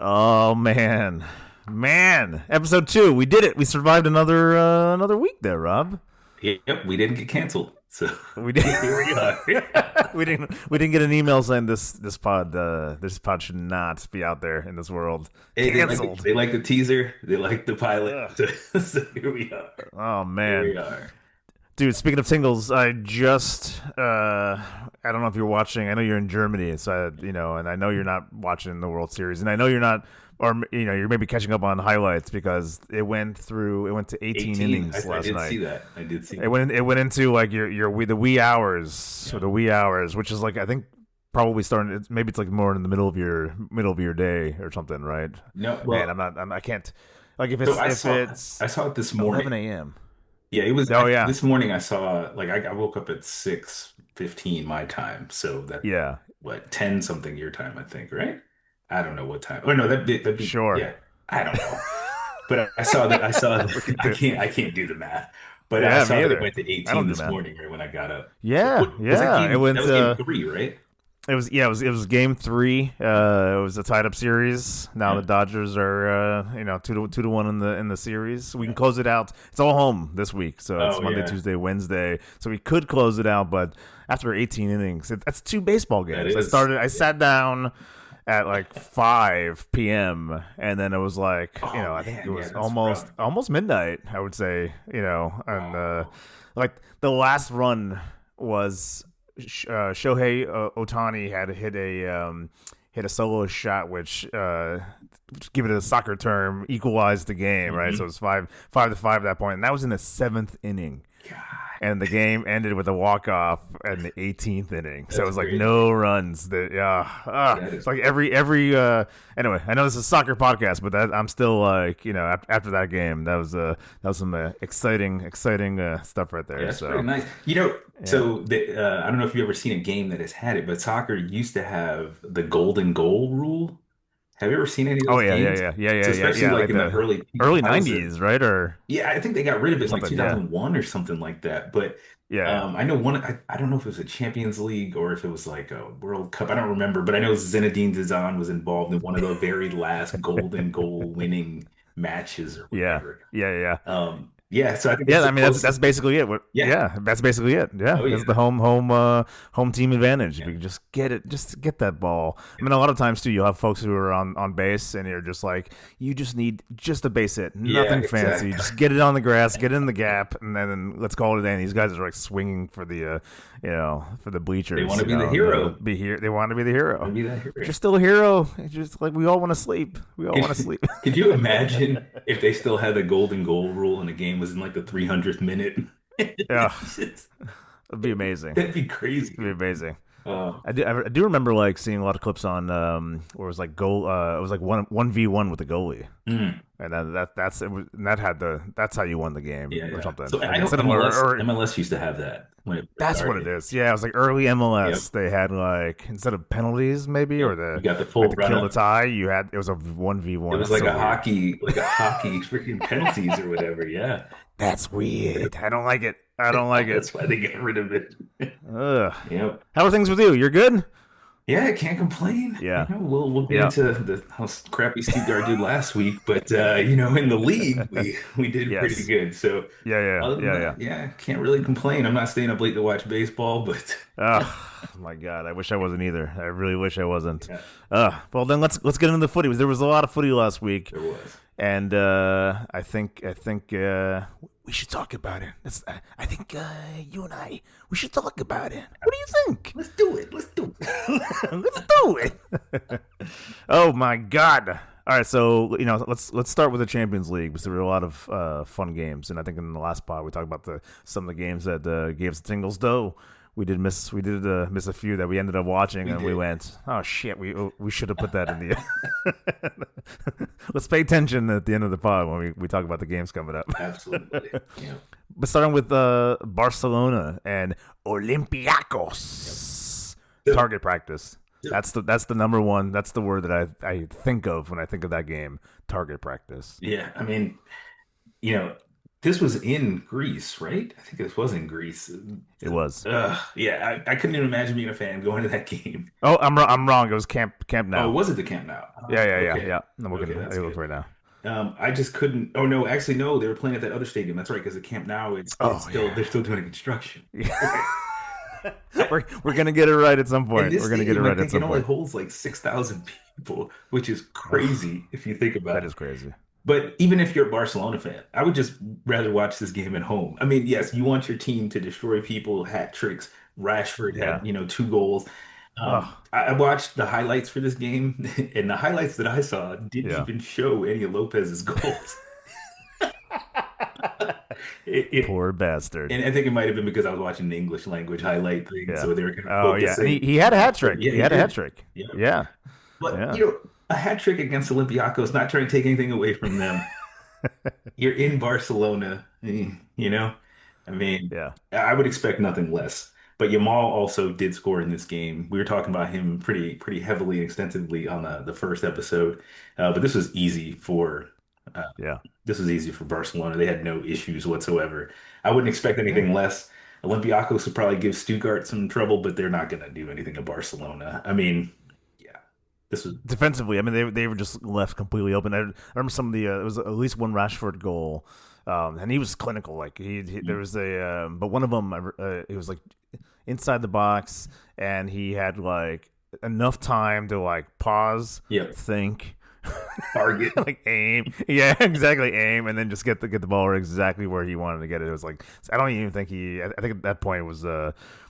Oh man, episode 2. We did it. We survived another week there, Rob. Yep, we didn't get canceled, so We did. here we are. we didn't get an email saying this pod should not be out there in this world. Hey, Canceled. they like the teaser, they like the pilot, Ugh. so here we are. Oh Here we man, are. dude. Speaking of tingles, I don't know if you're watching. I know you're in Germany, so and I know you're not watching the World Series, and I know you're not. Or you're maybe catching up on highlights because it went to 18 innings last night. I did see that. I did see It went into like the wee hours, or the wee hours, which is like I think probably starting. Maybe it's like more in the middle of your day or something, right? No, well, Man, I can't. Like if so it's I saw it this morning. 11 a.m. Yeah, it was. Oh yeah, This morning I saw I woke up at 6:15 my time, so that yeah, what 10 something your time I think, right? I don't know what time. Oh no, that'd be sure. yeah. I don't know. But I saw that. I can't do the math. But I Yeah, saw me that either. it went to I don't 18 do this math. morning, right when I got up. Yeah, Was yeah. It went. that was game 3, right? It was game 3. It was a tied up series. Now the Dodgers are 2-1 in the series. We can close it out. It's all home this week, so it's Oh Monday, yeah, Tuesday, Wednesday. So we could close it out, but after 18 innings, that's 2 baseball that games. is. I sat down at like 5 p.m. and then it was like Oh I think man, it yeah, was that's almost rough. midnight. I would say and Oh, like the last run was Shohei Otani had hit a solo shot, which give it a soccer term equalized the game, right? So it was 5-5 at that point, and that was in the 7th inning. God, And the game ended with a walk-off in the 18th inning. So it that's was like crazy. no runs. That It's is like anyway, I know this is a soccer podcast, but I'm still like, after that game, that was some exciting stuff right yeah, there. that's So, pretty nice. yeah. I don't know if you've ever seen a game that has had it, but soccer used to have the golden goal rule. Have you ever seen any of Oh those yeah, yeah, games? yeah, yeah, So yeah, yeah, especially yeah. like Like in the the early early 2000s. '90s, right? Or Yeah, I think they got rid of it in like something. Yeah, 2001 or something like that. But yeah, I know I don't know if it was a Champions League or if it was like a World Cup. I don't remember, but I know Zinedine Zidane was involved in one of the very last golden goal winning matches or yeah, whatever. yeah, yeah. Yeah, so I think Yeah, that's I the mean that's closest. basically it. Yeah. Yeah, that's basically it. Yeah, Oh that's yeah. the home team advantage. If Yeah. you can just get that ball. I mean, a lot of times too, you'll have folks who are on base, and you're just like, you just need just a base hit, Yeah, nothing fancy. exactly. Just get it on the grass, get it in the gap, and then let's call it a day. And these guys are like swinging for the for the They bleachers. want to be the hero. Be here. They want to be the Want to hero. be that But hero. you're still a hero. It's just like we all want to sleep. We all want to Could, sleep. could you imagine if they still had the golden goal rule and the game was in like the 300th minute? Yeah, Just- it'd be amazing. That'd be crazy. It'd be amazing. Uh, I do remember like seeing a lot of clips on where it was like goal it was like 1v1 with the goalie, mm. and that's how you won the game Yeah, or yeah. something. So And I know instead of MLS used to have that when it first that's what it started. is. Yeah, it was like early Yep. MLS. They had like instead of penalties maybe or Yep. the You got the like full to run kill the up. tie. You had it was a It 1v1. was That's so weird. like a hockey freaking penalties or whatever. Yeah. That's weird. I don't like it. I don't like it. That's why they get rid of it. Ugh. Yep. How are things with you? You're good? Yeah, I can't complain. Yeah. We'll get Yeah. into how crappy Stuttgart did last week, but in the league we did pretty Yes. good. So Yeah. Yeah. other than Yeah. Yeah. that, yeah, can't really complain. I'm not staying up late to watch baseball, but Oh my God! I wish I wasn't either. I really wish I wasn't. yeah, Well, then let's get into the footy. There was a lot of footy last week, there was. and I think we should talk about it. I think you and I we should talk about it. What do you think? Let's do it. Let's do it. Let's do it. Oh my God! All right, so let's start with the Champions League because there were a lot of fun games, and I think in the last pod we talked about some of the games that gave us the tingles. Though we did miss a few that we ended up watching, We and we did. went, oh shit, we should have put that in the. Let's pay attention at the end of the pod when we talk about the games coming up. Absolutely. Yeah. But starting with Barcelona and Olympiacos Yep. target practice. Yep. That's the number one. That's the word that I think of when I think of that game. Target practice. Yeah, I mean, you know, This was in Greece, right? I think this was in Greece. It was. Yeah, I couldn't even imagine being a fan going to that game. Oh, I'm wrong. It was Camp Oh, Nou. was it the Camp Now? Yeah. Okay. I'm looking. Okay, that's I look good. right now. I just couldn't. Oh no, actually no, they were playing at that other stadium. That's right, because the Camp Now, it's Oh still yeah. they're still doing construction. Yeah. I, We're gonna get it right at some and point. this We're gonna get it stadium, I right at think it some only point. holds like 6,000 people, which is Oh, crazy if you think about that it. is crazy. But even if you're a Barcelona fan, I would just rather watch this game at home. I mean, yes, you want your team to destroy people, hat tricks. Rashford Yeah. had, 2 goals. Oh, I watched the highlights for this game, and the highlights that I saw didn't yeah. even show any of Lopez's goals. It, Poor bastard. and I think it might have been because I was watching the English language highlight thing, Yeah. so they were kind of Oh yeah. And he, focusing. he had a hat trick. Yeah, He he had a hat did. trick. Yeah. Yeah. But, Yeah. a hat trick against Olympiacos, not trying to take anything away from them. You're in Barcelona, you know? I mean, Yeah. I would expect nothing less. But Yamal also did score in this game. We were talking about him pretty heavily and extensively on the first episode. But uh, Yeah. this was easy for Barcelona. They had no issues whatsoever. I wouldn't expect Yeah. anything less. Olympiacos would probably give Stuttgart some trouble, but they're not going to do anything to Barcelona. I mean, yeah, this was Defensively, I mean, they were just left completely open. I remember some of the it was at least one Rashford goal, and he was clinical. Like there was but one of them, it was like inside the box, and he had like enough time to like pause, yep, think, target. like aim. Yeah, exactly, aim, and then just get the ball exactly where he wanted to get it. It was like I don't even think I think at that point it was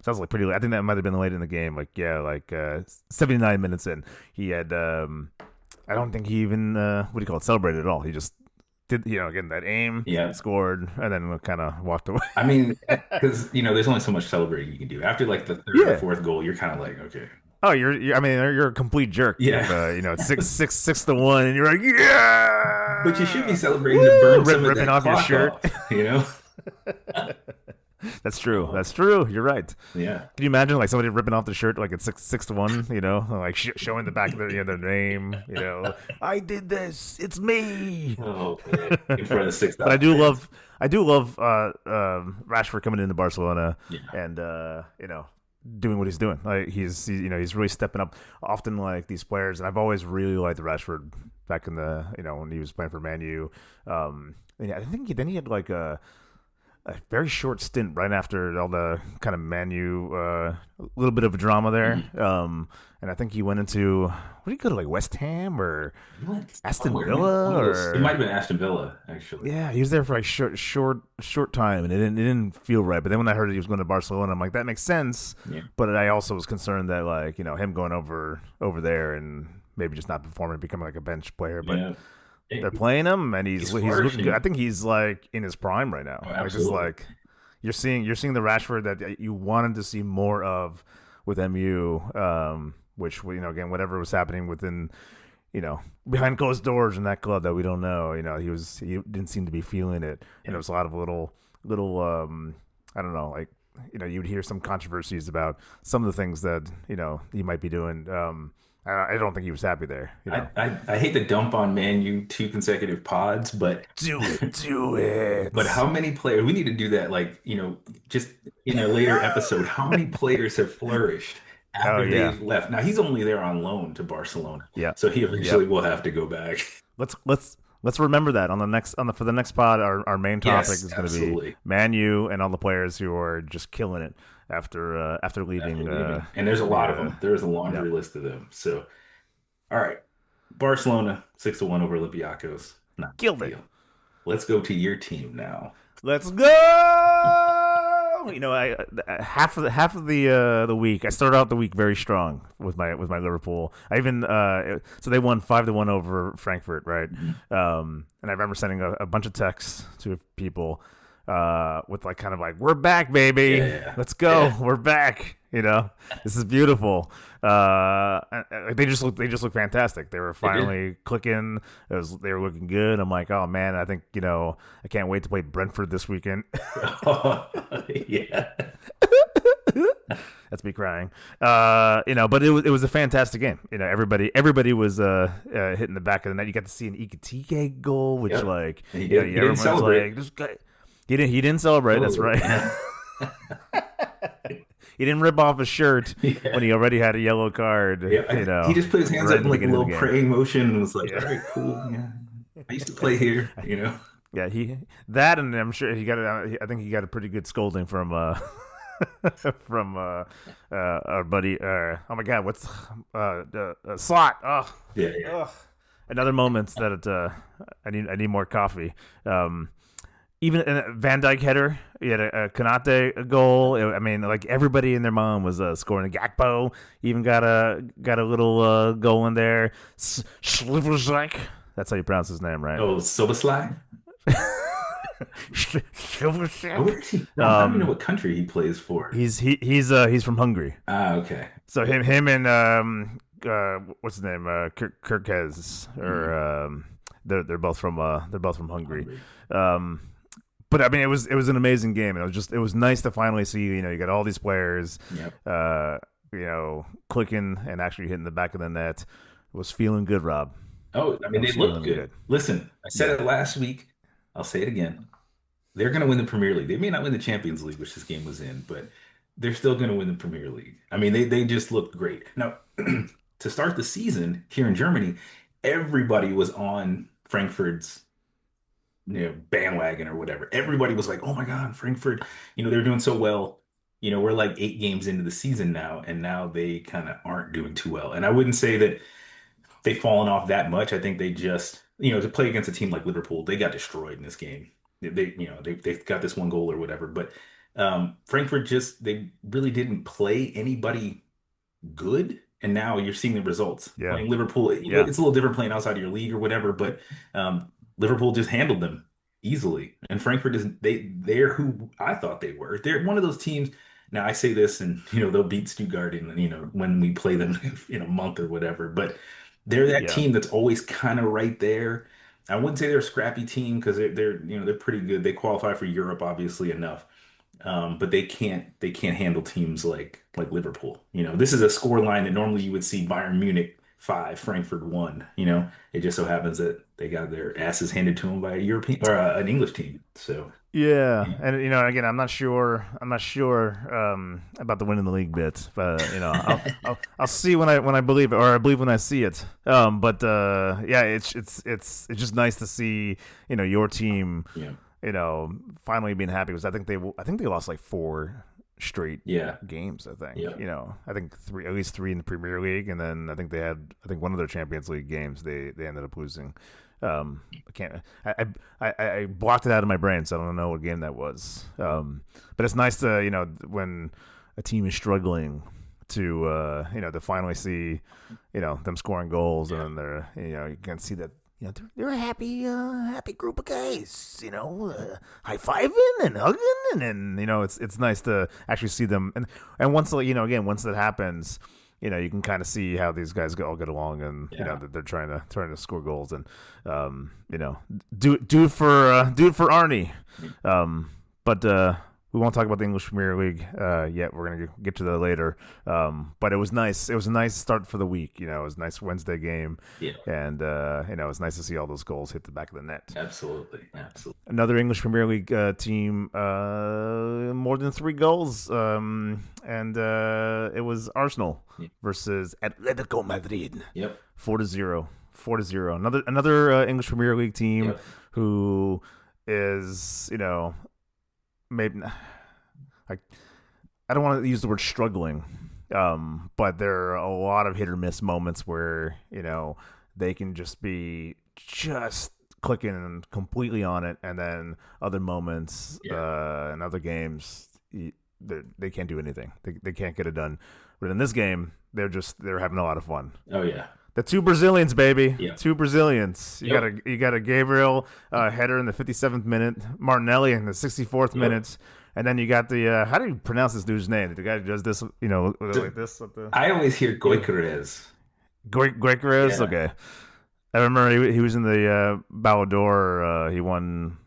sounds like pretty late. I think that might have been late in the game. Like yeah, like 79 minutes in, he had I don't think he even what do you call it, celebrated at all. He just did again that aim, Yeah. scored, and then kind of walked away. I mean, because there's only so much celebrating you can do. After like the third or Yeah. fourth goal, you're kind of like, okay, Oh, I mean, you're a complete jerk if yeah. it's 6-1, and you're like, yeah, But you should be celebrating to burn some of ripping that off your clock shirt. off. That's true. That's true. You're right. Yeah. Can you imagine like somebody ripping off the shirt like it's 6-1? Like showing the back of their name. I did this. It's me. Oh man, in front of the six But I thousand do fans. love Rashford coming into Barcelona Yeah. and doing what he's doing. Like he's really stepping up. Often like these players, and I've always really liked Rashford back in the when he was playing for Man U. And yeah, I think he had like a very short stint right after all the kind of Man U, a little bit of drama there. Mhm. And I think he went into what did he go to, like West Ham or What? Aston Somewhere, Villa one of those. It might or have been Aston Villa, actually. yeah, he was there for like short time, and it didn't feel right. But then when I heard he was going to Barcelona, I'm like, that makes sense. Yeah. But I also was concerned that like him going over there and maybe just not performing, becoming like a bench player. But Yeah. they're playing him, and he's looking good. flourishing. I think he's like in his prime right now. Oh, Like just absolutely. like you're seeing the Rashford that you wanted to see more of with MU. Which again, whatever was happening within behind closed doors in that club that we don't know. He didn't seem to be feeling it, and there was a lot of little I don't know, like you'd hear some controversies about some of the things that he might be doing. I don't think he was happy there. I hate to dump on Man U 2 consecutive pods, but Do it. but how many players we need to do that, like, just in a later episode, how many players have flourished Oh after yeah, they've left? Now he's only there on loan to Barcelona, yeah, so he yeah. eventually will have to go back. Let's remember that for the next pod. Our main topic Yes, is going to be absolutely. Man U and all the players who are just killing it after After leaving. leaving. And there's a lot of Yeah, them. There's a yeah, laundry list of them. So, all right. Barcelona 6-1 over Olympiacos. Not a big killed it. deal. Let's go to your team now. Let's go. Half of the week. I started out the week very strong with my Liverpool. I even so they won 5-1 over Frankfurt, right? And I remember sending a bunch of texts to people with like kind of like, we're back, baby. Yeah. Let's go. Yeah. We're back. This is beautiful. They just look fantastic. They were They did. finally clicking. They were looking good. I'm like, oh man, I think I can't wait to play Brentford this weekend. Yeah. That's me crying. But it was a fantastic game. Everybody was hitting the back of the net. You got to see an Ikatike goal, which Yep. like He didn't everyone's celebrate. like, this guy. He didn't celebrate. That's right. Yeah. He didn't rip off his shirt Yeah. when he already had a yellow card. Yeah. He just put his hands Right up at in the like a beginning of the little game. praying motion and was like, Yeah. all right, cool. Yeah. I used to play here, Yeah, and I'm sure he got. I think he got a pretty good scolding from from our buddy. Oh my God, what's Slot? Oh, Yeah, yeah. ugh. Another moment that I need more coffee. Even Van Dijk header, he had a Konate goal. I mean, like everybody and their mom was scoring. Gakpo even got a little goal in there. Slivrzak, that's how you pronounce his name, right? Oh, Soboslai? Slivrzak. Where is he from? I don't even know what country he plays for. He's from Hungary. Ah, okay. So him and what's his name? Kirkez, or they're both from Hungary. But I mean, it was an amazing game. It was nice to finally see. You got all these players, Yep. clicking and actually hitting the back of the net. It was feeling good, Rob. Oh, I mean, It they was look feeling good. Listen, I said it last week. I'll say it again. They're going to win the Premier League. They may not win the Champions League, which this game was in, but they're still going to win the Premier League. I mean, they just looked great. Now, to start the season here in Germany, everybody was on Frankfurt's bandwagon or whatever. Everybody was like, "Oh my God, Frankfurt! They're doing so well. We're like 8 games into the season now, and now they kind of aren't doing too well." And I wouldn't say that they've fallen off that much. I think they just, to play against a team like Liverpool, they got destroyed in this game. They got this one goal or whatever, but Frankfurt they really didn't play anybody good, and now you're seeing the results. Yeah. Playing Liverpool, Yeah. it's a little different playing outside of your league or whatever, but Liverpool just handled them easily, and Frankfurt they're who I thought they were. They're one of those teams. Now I say this, and they'll beat Stuttgart, and when we play them in a month or whatever, but they're that Yeah. team that's always kind of right there. I wouldn't say they're a scrappy team because they're pretty good. They qualify for Europe obviously enough, but they can't handle teams like Liverpool. This is a score line that normally you would see Bayern Munich 5, Frankfurt 1. It just so happens that they got their asses handed to them by a European or an English team. So Yeah, yeah, and again, I'm not sure about the winning the league bit, but I'll see when I believe it, or I believe when I see it. But yeah, it's just nice to see your team yeah, finally being happy, because I think they lost like 4 straight yeah, games. I think yeah. I think at least 3 in the Premier League, and then I think one of their Champions League games they ended up losing. I can't. I blocked it out of my brain, so I don't know what game that was. But it's nice to when a team is struggling to to finally see them scoring goals, and then they're you can see that they're a happy group of guys. High fiving and hugging, and then it's nice to actually see them. And once again, once that happens, you can kind of see how these guys all get along, and that they're trying to score goals, and do it for Arnie. But we won't talk about the English Premier League yet. We're gonna get to that later. But it was nice. It was a nice start for the week. It was a nice Wednesday game, Yeah. and it was nice to see all those goals hit the back of the net. Absolutely. Another English Premier League team, more than 3 goals, and it was Arsenal versus Atletico Madrid. Yep. 4-0. Another English Premier League team Yep. who is maybe I don't want to use the word struggling, but there are a lot of hit or miss moments where they can just be clicking completely on it, and then other moments in other games they can't do anything. They can't get it done. But in this game, they're having a lot of fun. Oh yeah. The 2 Brazilians, baby. Yep. 2 Brazilians. You got a Gabriel header in the 57th minute, Martinelli in the 64th minute, and then you got the how do you pronounce this dude's name? The guy who does this, like this. I always hear Goicoechea. Guequeres. Yeah. Okay, I remember he was in the Ballon d'Or. He won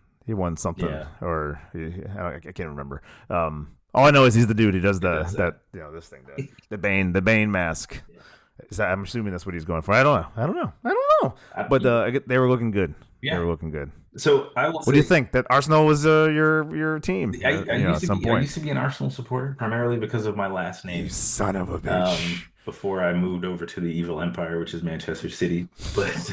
something, or I can't remember. All I know is he's the dude who does this thing, the Bane mask. Is that, I'm assuming that's what he's going for. I don't know. But they were looking good. They Yeah. were looking good. So I will What do you say, think? That Arsenal was your team? At some I point. used to be an Arsenal supporter primarily because of my last You name. son of a bitch. Before I moved over to the evil empire, which is Manchester City. But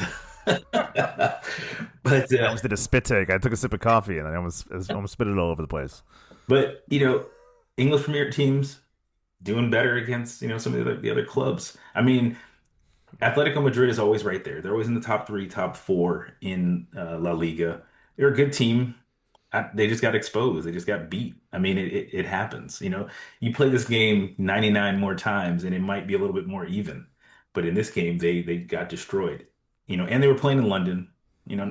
but I almost did a spit take. I took a sip of coffee and I almost spit it all over the place. but English Premier teams doing better against some of the other clubs. I mean, Atletico Madrid is always right there. They're always in the top three, top four in La Liga. They're a good team. They just got exposed. They just got beat. I mean, it happens. You play this game 99 more times, and it might be a little bit more even. But in this game, they got destroyed. And they were playing in London.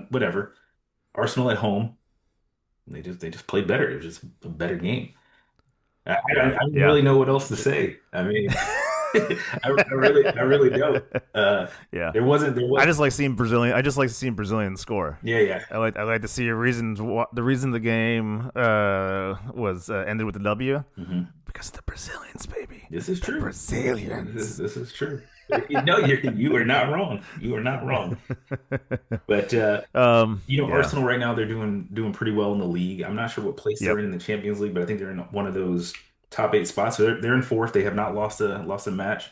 Whatever. Arsenal at home. They just played better. It was just a better game. I Yeah, don't yeah, really know what else to say. I mean, I really don't. Uh, yeah. there was. I just like seeing Brazilians score. Yeah, yeah. I like to see the reason the game was ended with the W Hmm. because of the Brazilians, baby. This is The true. Brazilians. This is true. No, you are not wrong. You are not wrong. But Yeah. Arsenal right now they're doing pretty well in the league. I'm not sure what place they're Yep. in the Champions League, but I think they're in one of those top eight spots. So they're in fourth. They have not lost a match.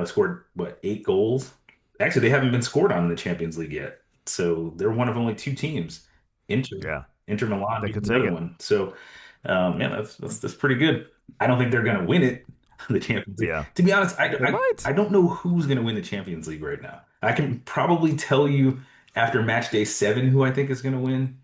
Scored what 8 goals? Actually, they haven't been scored on in the Champions League yet. So they're one of only two teams. Inter Yeah. Inter Milan They being could the take other it. one. So yeah, that's pretty good. I don't think they're gonna win it, the Champions League. Yeah. To be honest, They might. I don't know who's gonna win the Champions League right now. I can probably tell you after match day 7 who I think is gonna win.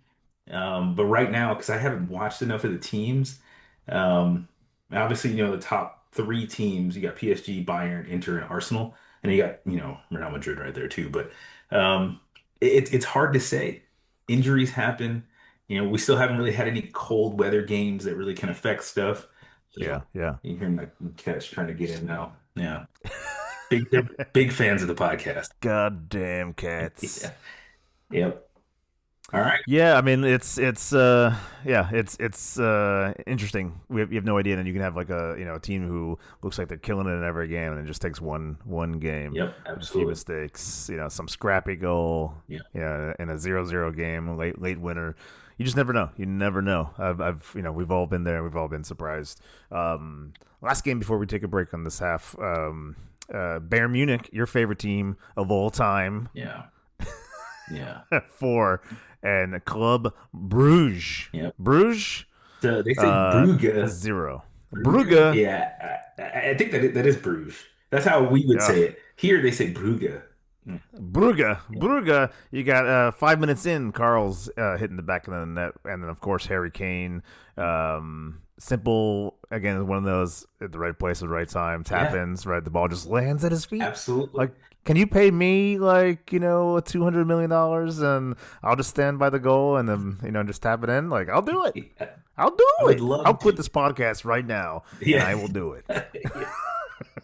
But right now, because I haven't watched enough of the teams, um, obviously, the top three teams, you got PSG, Bayern, Inter, and Arsenal, and you got, Real Madrid right there too. But it's hard to say. Injuries happen. We still haven't really had any cold weather games that really can affect stuff. Yeah. So Yeah. you hear my cat's trying to get in now. Yeah. They're big fans of the podcast. Goddamn cats. Yeah. Yep. All right. Yeah, I mean it's interesting. You have no idea, and you can have like a team who looks like they're killing it in every game, and it just takes one game, Yep. with a few Absolutely. mistakes, some scrappy goal, Yeah. in a 0-0 game, late winner. You just never know. You never know. I've we've all been there. We've all been surprised. Last game before we take a break on this half. Bayern Munich, your favorite team of all time, Yeah. Yeah. 4, and Club Bruges. Yep. Bruges, So they say Brugge. 0. Brugge? Brugge, Yeah, I think that is Bruges. That's how we would say ugh. it. Here they say Brugge. Mm. Brugge. You got 5 minutes in. Carl's hitting the back of the net, and then of course Harry Kane. Simple again, one of those at the right place at the right time. Tap Yeah, ins, right? The ball just lands at his feet. absolutely. Like, can you pay me $200 million and I'll just stand by the goal and then just tap it in? Like, I'll do it. Yeah, I'll do I would it. I'll love quit to. this podcast right now and Yeah. I will do it. Yeah.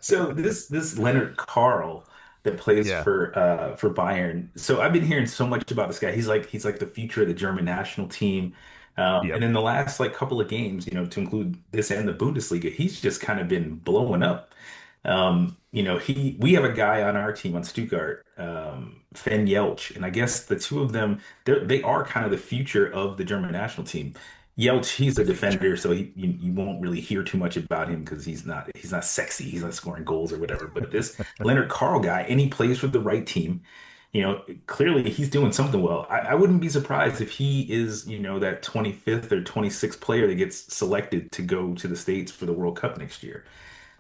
So this Leonard Carl that plays Yeah. for Bayern. So I've been hearing so much about this guy. He's like the future of the German national team. And Yep. in the last couple of games, to include this and the Bundesliga, he's just kind of been blowing up. We have a guy on our team on Stuttgart, Fen Jelch, and I guess the two of them, they are kind of the future of the German national team. Jelch, he's a The defender, future. so you won't really hear too much about him because he's not sexy, he's not scoring goals or whatever. But this Leonard Carl guy, and he plays for the right team. Clearly he's doing something well. I wouldn't be surprised if he is, that 25th or 26th player that gets selected to go to the States for the World Cup next year.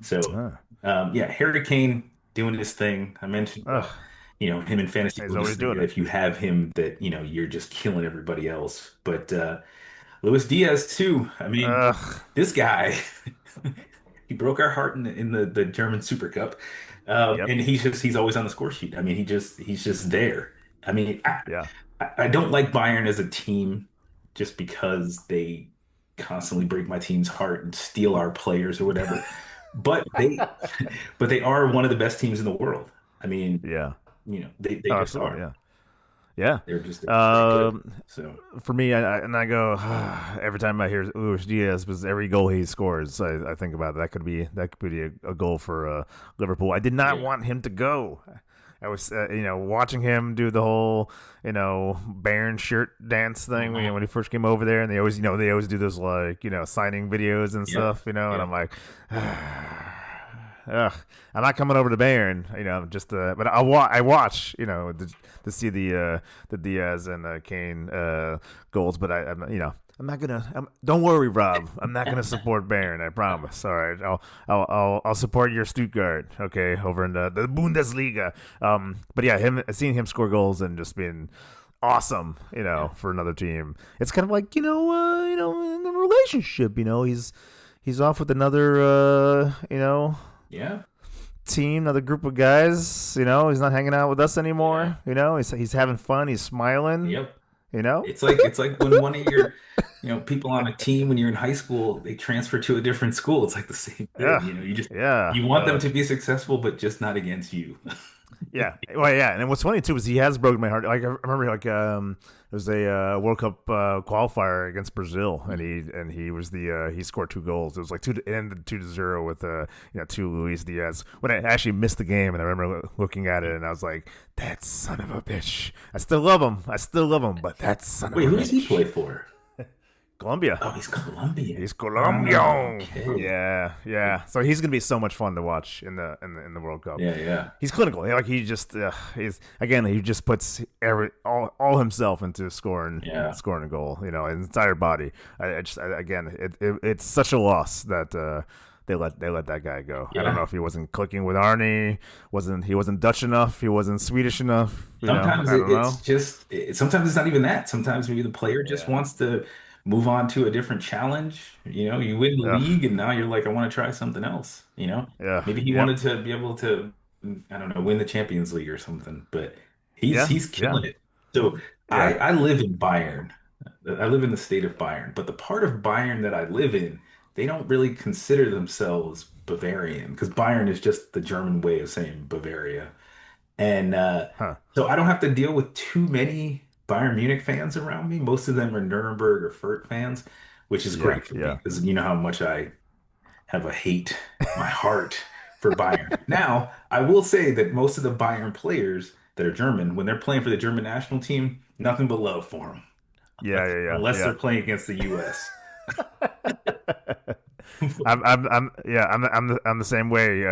So, Ah. yeah, Harry Kane doing his thing. I mentioned Ugh. him in fantasy He's always doing Bundesliga. it. If you have him, that you're just killing everybody else. But Luis Diaz too. I mean, Ugh. this guy, he broke our heart in the German Super Cup, Yep. and he's always on the score sheet. I mean, he's just there. I mean, Yeah. I don't like Bayern as a team just because they constantly break my team's heart and steal our players or whatever. But they are one of the best teams in the world. I mean, Yeah. they Oh, just absolutely. are. Yeah. Yeah. They're just very good. Um, So for me, I go every time I hear Luis Diaz, because every goal he scores, I think about that could be a goal for Liverpool. I did not yeah, want him to go. I was, watching him do the whole, Bayern shirt dance thing when he first came over there, and they always do those like, signing videos and stuff, and I'm like, ugh, I'm not coming over to Bayern, but I watch, to see the Diaz and Kane goals, but I'm not gonna. Don't worry, Rob. I'm not gonna support Bayern. I promise. All right, I'll support your Stuttgart. Okay, over in the Bundesliga. But yeah, seeing him score goals and just being awesome, for another team. It's kind of like in a relationship. He's off with another team, another group of guys. He's not hanging out with us anymore. He's having fun. He's smiling. Yep. It's like when one of your people on a team when you're in high school, they transfer to a different school. It's like the same thing. You want them to be successful, but just not against you. Yeah. Well, yeah. And what's funny too is he has broken my heart. Like I remember, there was a World Cup qualifier against Brazil, and he scored 2 goals. It was like it ended 2-0 with 2 Luis Diaz. When I actually missed the game, and I remember looking at it, and I was like, "That son of a bitch." I still love him, but that son of a bitch. Wait, who does he play for? Colombia. Oh, he's Colombian. He's Colombian. Okay. Yeah. So he's gonna be so much fun to watch in the World Cup. Yeah. He's clinical. Like he just he just puts all himself into scoring a goal. His entire body. It's such a loss that they let that guy go. Yeah. I don't know if he wasn't clicking with Arnie. He wasn't Dutch enough. He wasn't Swedish enough. Sometimes sometimes it's not even that. Sometimes maybe the player just wants to move on to a different challenge. You win the league, and now you're like, I want to try something else. Yeah. Maybe he wanted to be able to, I don't know, win the Champions League or something. But he's killing it. So I live in Bayern. I live in the state of Bayern, but the part of Bayern that I live in, they don't really consider themselves Bavarian because Bayern is just the German way of saying Bavaria. And so I don't have to deal with too many Bayern Munich fans around me. Most of them are Nuremberg or Fürth fans, which is great for me because you know how much I have my heart for Bayern. Now, I will say that most of the Bayern players that are German, when they're playing for the German national team, nothing but love for them. Unless they're playing against the U.S. I'm the same way.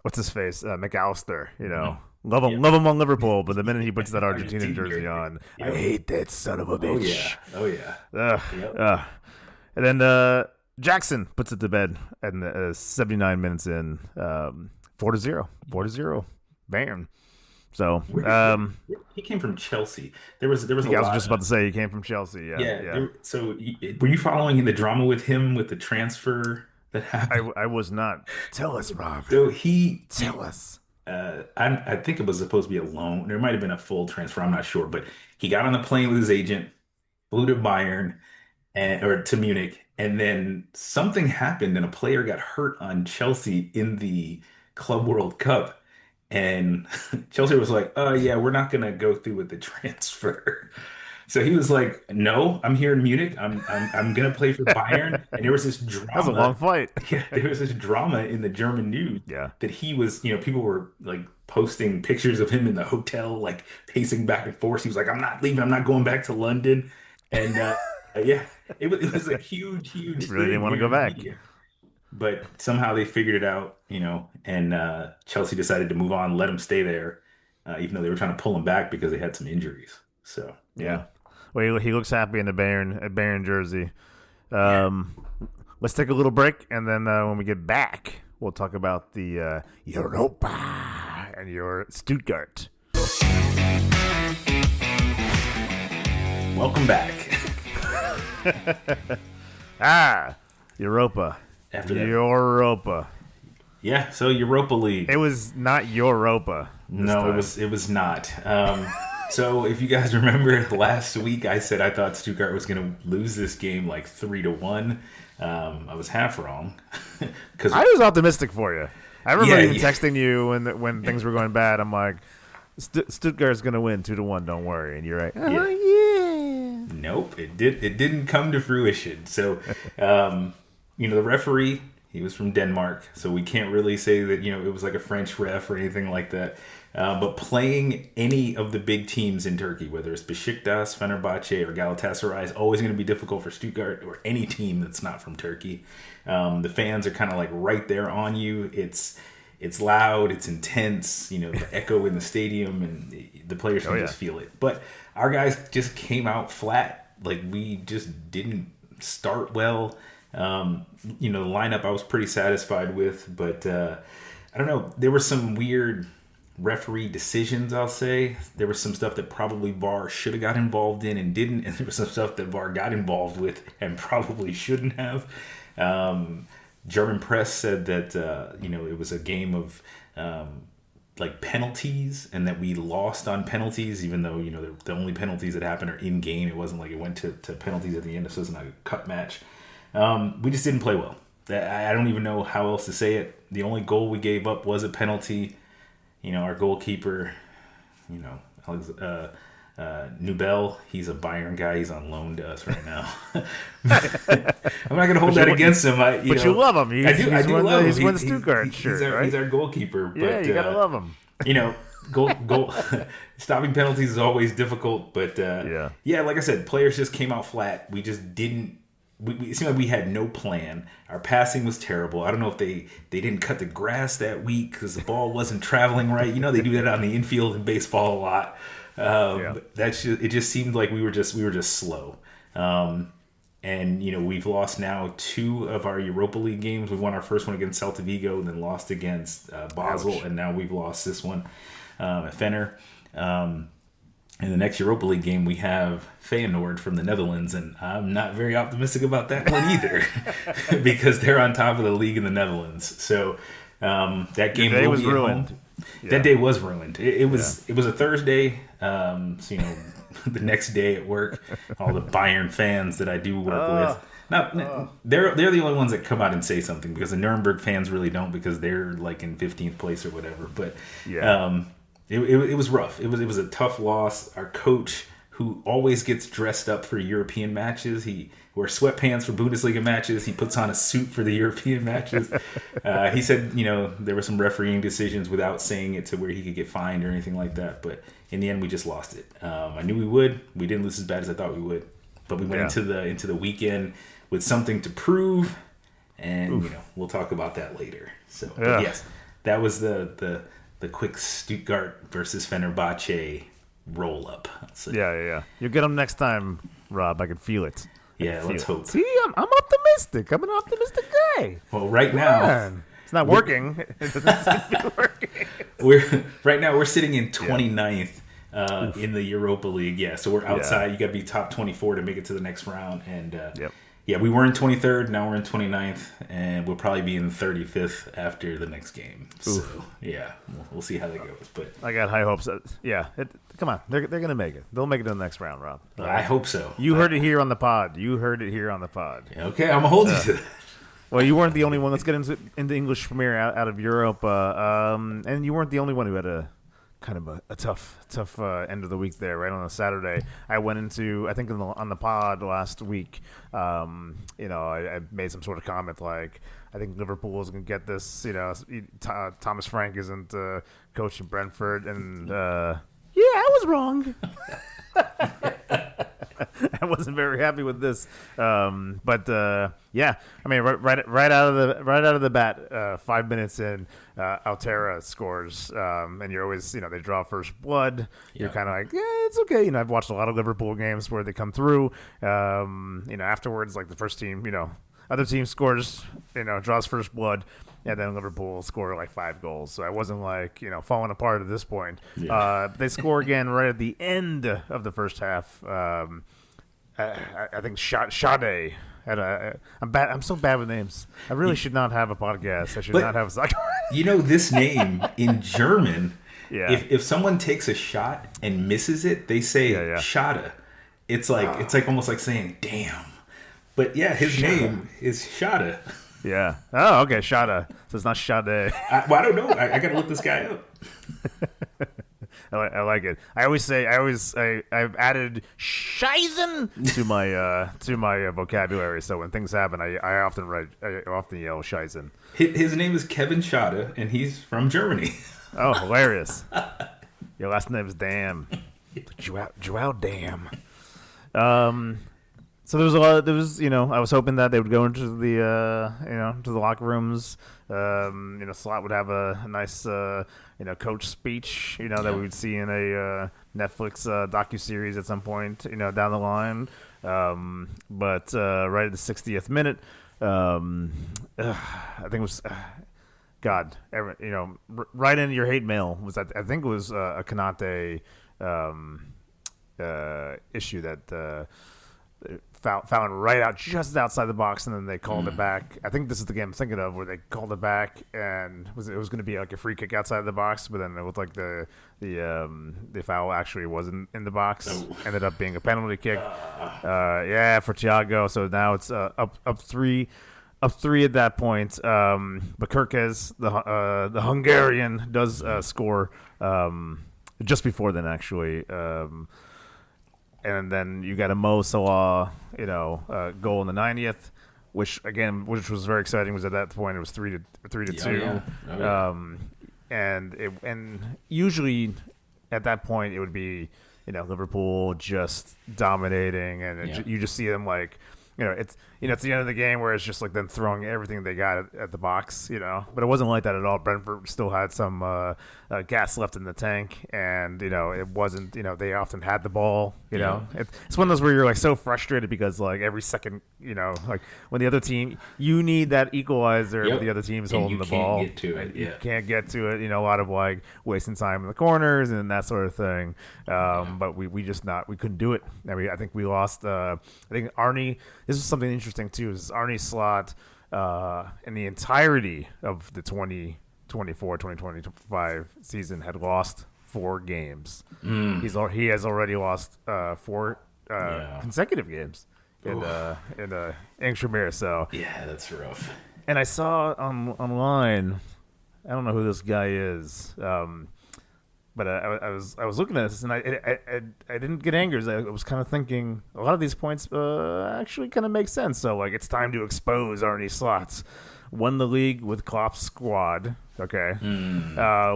What's his face? McAllister. Love him on Liverpool, but the minute he puts that Argentina jersey on, I hate that son of a bitch. Oh yeah. And then Jackson puts it to bed at 79 minutes in, 4-0, Bayern. So he came from Chelsea. There was I was just about to say he came from Chelsea. Yeah. So were you following the drama with him with the transfer that happened? I was not. Tell us, Rob. So tell us. I think it was supposed to be a loan. There might have been a full transfer. I'm not sure, but he got on the plane with his agent, flew to Bayern or to Munich, and then something happened, and a player got hurt on Chelsea in the Club World Cup. And Chelsea was like, yeah, we're not going to go through with the transfer. So he was like, no, I'm here in Munich. I'm going to play for Bayern. And there was this drama. That was a long flight. Yeah, there was this drama in the German news that he was, people were like posting pictures of him in the hotel, like pacing back and forth. He was like, I'm not leaving. I'm not going back to London. And it was a huge he really didn't want to go back. Media. But somehow they figured it out, and Chelsea decided to move on, let him stay there, even though they were trying to pull him back because they had some injuries. So yeah. Well, he looks happy in the Bayern jersey. Let's take a little break, and then when we get back, we'll talk about the Europa and your Stuttgart. Welcome back. Europa. After that. Europa. Yeah, so Europa League. It was not Europa. No, it was not. So if you guys remember last week, I said I thought Stuttgart was going to lose this game like 3-1. I was half wrong. I was optimistic for you. I remember even texting you when things were going bad. I'm like, Stuttgart's going to win 2-1. Don't worry. And you're like, yeah. Nope, it didn't come to fruition. So, the referee, He was from Denmark, so we can't really say that it was like a French ref or anything like that. But playing any of the big teams in Turkey, whether it's Besiktas, Fenerbahce, or Galatasaray, is always going to be difficult for Stuttgart or any team that's not from Turkey. The fans are kind of like right there on you. It's loud, it's intense, the echo in the stadium, and the players can just feel it. But our guys just came out flat. Like, we just didn't start well. The lineup I was pretty satisfied with, but I don't know. There were some weird referee decisions, I'll say. There was some stuff that probably VAR should have got involved in and didn't, and there was some stuff that VAR got involved with and probably shouldn't have. German press said that it was a game of like penalties, and that we lost on penalties, even though the only penalties that happened are in game. It wasn't like it went to penalties at the end, so it's not a cup match. We just didn't play well. I don't even know how else to say it. The only goal we gave up was a penalty. Our goalkeeper, Nubel, he's a Bayern guy. He's on loan to us right now. I'm not going to hold that against him. But you love him. I do love him. He's won the Stuttgart shirt, right? He's our goalkeeper. Yeah, you got to love him. Goal stopping penalties is always difficult. But, like I said, players just came out flat. We just didn't. It seemed like we had no plan. Our passing was terrible. I don't know if they didn't cut the grass that week because the ball wasn't traveling right. They do that on the infield in baseball a lot. It just seemed like we were just slow. And we've lost now 2 of our Europa League games. We won our first one against Celta Vigo, and then lost against Basel, and now we've lost this one at Fener. In the next Europa League game, we have Feyenoord from the Netherlands, and I'm not very optimistic about that one either because they're on top of the league in the Netherlands. So that game will be ruined. Yeah. That day was ruined. It was a Thursday, the next day at work, all the Bayern fans that I do work with. They're the only ones that come out and say something, because the Nuremberg fans really don't, because they're like in 15th place or whatever. But it was rough. It was a tough loss. Our coach, who always gets dressed up for European matches, he wears sweatpants for Bundesliga matches. He puts on a suit for the European matches. He said, there were some refereeing decisions without saying it to where he could get fined or anything like that. But in the end, we just lost it. I knew we would. We didn't lose as bad as I thought we would. But we went into the weekend with something to prove, and we'll talk about that later. So, but yes, that was the quick Stuttgart versus Fenerbahce roll up. So, yeah. You'll get them next time, Rob. I can feel it. Yeah, let's hope. See, I'm optimistic. I'm an optimistic guy. Well, right now it's not working. It doesn't seem to be working. We're sitting in 29th in the Europa League. Yeah, so we're outside. You got to be top 24 to make it to the next round. And we were in 23rd. Now we're in 29th, and we'll probably be in 35th after the next game. So we'll see how that goes. But I got high hopes. Come on, they're gonna make it. They'll make it to the next round, Rob. I hope so. You heard it here on the pod. Okay, I'm gonna hold you to that. Well, you weren't the only one. Let's get into English Premier out of Europe, and you weren't the only one who had a kind of a tough end of the week there. Right on a Saturday, I went into, I think on the pod last week. I made some sort of comment like, I think Liverpool is going to get this. Thomas Frank isn't coaching Brentford, and I was wrong. I wasn't very happy with this, I mean, right out of the bat, 5 minutes in, Altera scores, and you're always, they draw first blood. You're kind of like, it's okay. I've watched a lot of Liverpool games where they come through. Afterwards, like the first team, other team scores, draws first blood. And then Liverpool score like 5 goals. So I wasn't like, falling apart at this point. Yeah. They score again right at the end of the first half. I think Sade. I'm so bad with names. I really should not have a podcast. I should not have a soccer. This name in German, if someone takes a shot and misses it, they say Schade. It's like almost like saying damn. But his name is Schade. Yeah. Oh, okay. Shada. So it's not Sade. I don't know. I got to look this guy up. I like it. I've added Scheißen to my vocabulary. So when things happen, I often yell Scheißen. His name is Kevin Schade, and he's from Germany. Oh, hilarious! Your last name is Dam. Joao Dam. So there was a lot. I was hoping that they would go into the to the locker rooms. Slot would have a nice coach speech. That we would see in a Netflix docuseries at some point. Down the line. But right at the 60th minute, I think it was. God, right into your hate mail was that. I think it was a Kanate issue that. Found right out just outside the box, and then they called it back. I think this is the game I'm thinking of where they called it back, and it was going to be like a free kick outside the box, but then it looked like the foul actually wasn't in the box. Ended up being a penalty kick. For Thiago. So now it's up three at that point. But Kirkes, the Hungarian, does score just before then actually. And then you got a Mo Salah, goal in the 90th, which was very exciting. Was at that point it was 3-2. And usually at that point it would be Liverpool just dominating, and you just see them like. It's it's the end of the game where it's just like them throwing everything they got at the box, but it wasn't like that at all. Brentford still had some gas left in the tank, and it wasn't. They often had the ball. It's one of those where you're like so frustrated because like every second, like when the other team, you need that equalizer. When the other team is holding the ball, you can't get to it. Yeah, you can't get to it. A lot of like wasting time in the corners and that sort of thing. But we couldn't do it. I think we lost. I think Arnie. This is something interesting too. Is Arne Slot in the entirety of the 2024-2025 season had lost 4 games. He has already lost 4 consecutive games in Angstrom. So yeah, that's rough. And I saw online. I don't know who this guy is. But I was looking at this, and I didn't get angry. I was kind of thinking a lot of these points actually kind of make sense. So like it's time to expose Arne Slot. Won the league with Klopp's squad. Okay,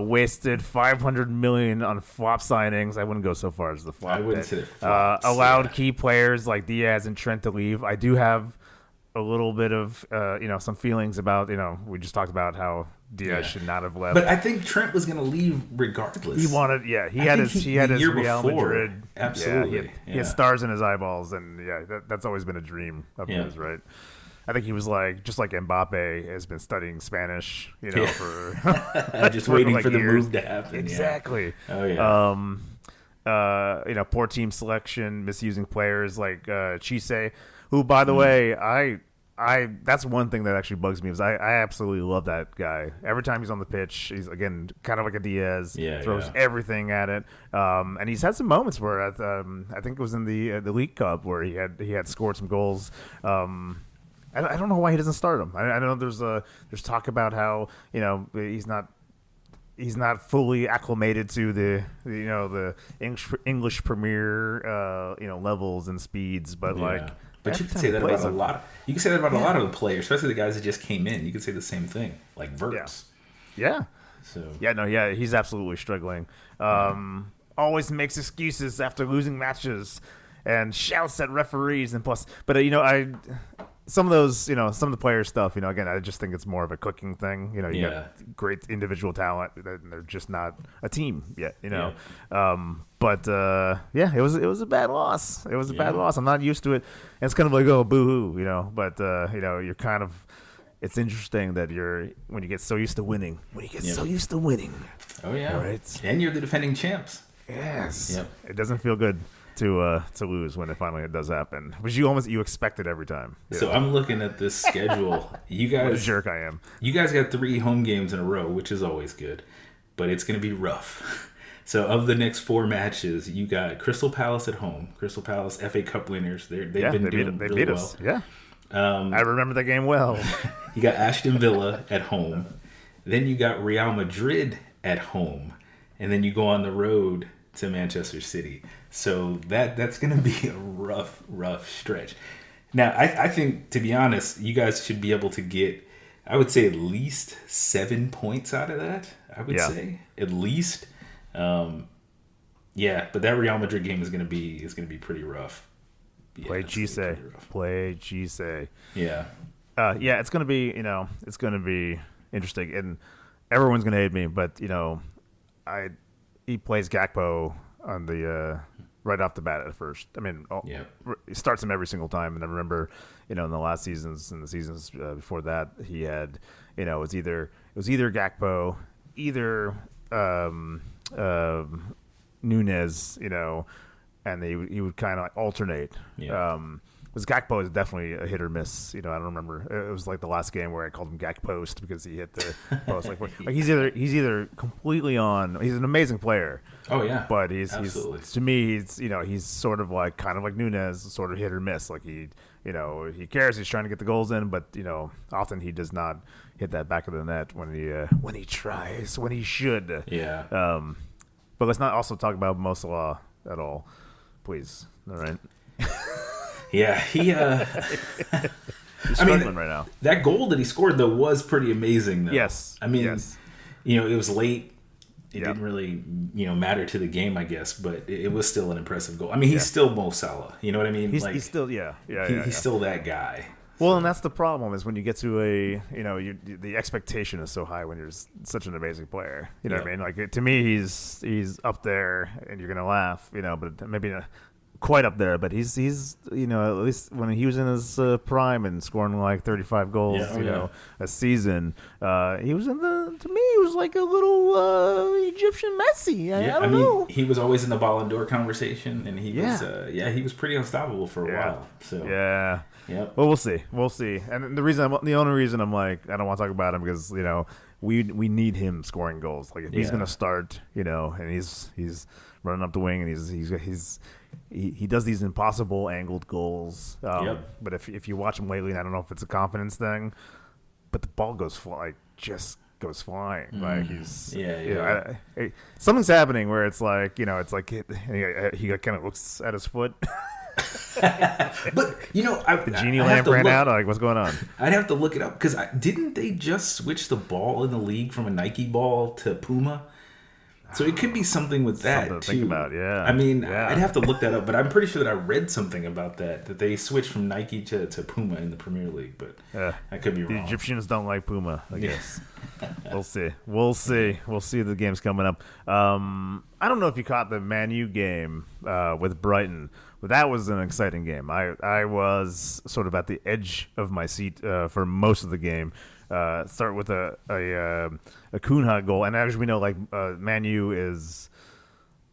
wasted $500 million on flop signings. I wouldn't go so far as the flop. I wouldn't say flops. Allowed key players like Diaz and Trent to leave. I do have a little bit of some feelings about we just talked about how Diaz should not have left, but I think Trent was going to leave regardless. He wanted, he had his Real Madrid, absolutely. He had stars in his eyeballs, and that's always been a dream of his, right? I think he was like just like Mbappe has been studying Spanish, for just waiting like for the years. move to happen. Exactly. Oh yeah. Poor team selection, misusing players like Chise, who, by the way, I that's one thing that actually bugs me is I absolutely love that guy. Every time he's on the pitch, he's again kind of like a Diaz, throws everything at it. And he's had some moments where I think it was in the League Cup where he had scored some goals. I don't know why he doesn't start him. I know there's talk about how he's not fully acclimated to the English Premier levels and speeds, but like. But you can say that about a lot. You can say that about a lot of the players, especially the guys that just came in. You could say the same thing, like Verts. Yeah. So. He's absolutely struggling. Always makes excuses after losing matches, and shouts at referees and plus. But some of those, some of the player stuff, again, I just think it's more of a cooking thing. You got great individual talent, and they're just not a team yet. But it was a bad loss. It was a bad loss. I'm not used to it. And it's kind of like, oh, boo-hoo, But you're kind of. It's interesting that when you get so used to winning. So used to winning. Oh yeah. Right. And you're the defending champs. Yes. Yep. It doesn't feel good to lose when it finally does happen, which you expect it every time. So I'm looking at this schedule. You guys, what a jerk I am. You guys got 3 home games in a row, which is always good, but it's going to be rough. So of the next 4 matches, you got Crystal Palace at home. Crystal Palace FA Cup winners. They beat us. Yeah. I remember that game well. You got Aston Villa at home. Then you got Real Madrid at home. and then you go on the road to Manchester City. So that's going to be a rough stretch. Now, I think, to be honest, you guys should be able to get, I would say, at least 7 points out of that. I would say at least. Yeah, but that Real Madrid game is going to be pretty rough. Yeah, Play Gise. Play Gise. Yeah. Yeah, it's gonna be interesting, and everyone's gonna hate me, but he plays Gakpo on the right off the bat at first. I mean, he starts him every single time, and I remember, in the last seasons and the seasons before that, he had, it was either Gakpo, either Nunez, and he would kind of like alternate. Yeah. Because Gakpo is definitely a hit or miss. I don't remember. It was like the last game where I called him Gakpost because he hit the post. Like he's either completely on. He's an amazing player. Oh yeah. But he's to me he's sort of like kind of like Nunez, sort of hit or miss. Like he cares. He's trying to get the goals in, but often he does not hit that back of the net when he tries, when he should. Yeah. But let's not also talk about Mo Salah at all, please. All right. Yeah, he's struggling right now. That goal that he scored, though, was pretty amazing, though. Yes. I mean, yes. It was late. It didn't really, matter to the game, I guess, but it was still an impressive goal. I mean, he's still Mo Salah. You know what I mean? He's still, he's still that guy. Well, and that's the problem is when you get to the expectation is so high when you're such an amazing player. You know what I mean? Like to me, he's up there, and you're gonna laugh, but maybe not quite up there. But he's at least when he was in his prime and scoring like 35 goals, a season, he was to me he was like a little Egyptian Messi. I don't know. He was always in the Ballon d'Or conversation, and he was pretty unstoppable for a while. So yeah. Yep. Well, we'll see. And the only reason I'm like I don't want to talk about him because we need him scoring goals. Like if he's going to start, and he's running up the wing and he does these impossible angled goals. But if you watch him lately, and I don't know if it's a confidence thing, but the ball goes flying. Like he's something's happening where it's like he kind of looks at his foot. But the genie lamp ran out. Like, what's going on? I'd have to look it up because didn't they just switch the ball in the league from a Nike ball to Puma? So it could be something with that something to too. Think about, yeah. I mean, I'd have to look that up, but I'm pretty sure that I read something about that they switched from Nike to Puma in the Premier League. But I could be wrong. The Egyptians don't like Puma, I guess. We'll see. We'll see the games coming up. I don't know if you caught the Man U game with Brighton. But that was an exciting game. I was sort of at the edge of my seat for most of the game. Start with a Cunha goal, and as we know, like Man U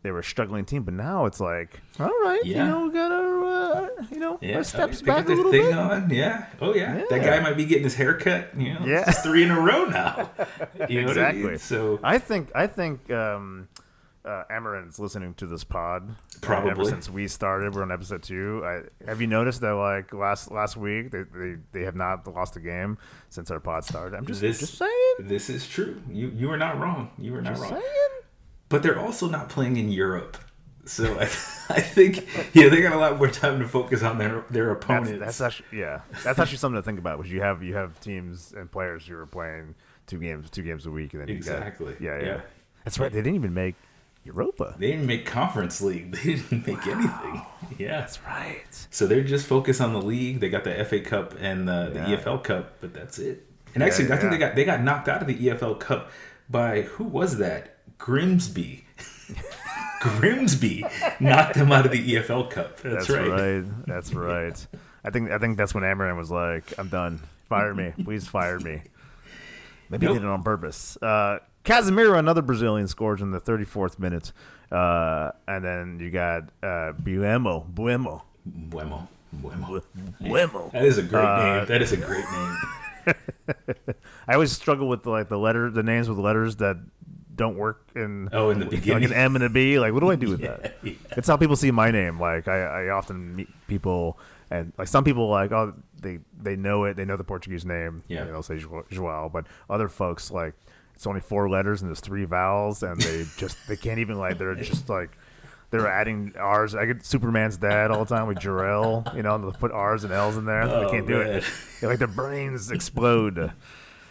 they were a struggling team, but now it's like, all right, we got our steps back a little bit. That guy might be getting his hair cut. It's 3 in a row now. Exactly. What I mean? So I think. Amaran's listening to this pod probably ever since we started. We're on episode 2. Have you noticed that like last week they have not lost a game since our pod started? I'm just saying. This is true. You are not wrong. You are not wrong. Saying. But they're also not playing in Europe, so I think they got a lot more time to focus on their opponents. That's actually something to think about. Because you have teams and players who are playing two games a week, and then exactly. Yeah. That's right. They didn't even make Europa. They didn't make Conference League. They didn't make anything. Yeah, that's right. So they're just focused on the league. They got the FA Cup and the EFL Cup, but that's it. And actually, I think they got knocked out of the EFL Cup by who was that? Grimsby. Grimsby knocked them out of the EFL Cup. That's right. That's right. I think that's when Amaran was like, "I'm done. Fire me, please fire me." Maybe he did it on purpose. Casemiro, another Brazilian, scores in the 34th minute. And then you got Buemo. That is a great name. That is a great name. I always struggle with the names with letters that don't work in the beginning. Like an M and a B. Like, what do I do with that? Yeah. It's how people see my name. Like, I often meet people, and like some people like, they know it. They know the Portuguese name. Yeah. They'll say Joao. But other folks like, it's only 4 letters and there's 3 vowels, and they can't even like they're adding R's. I get Superman's dad all the time with Jor-El, and they'll put R's and L's in there. Oh, they can't do man. it. Like their brains explode.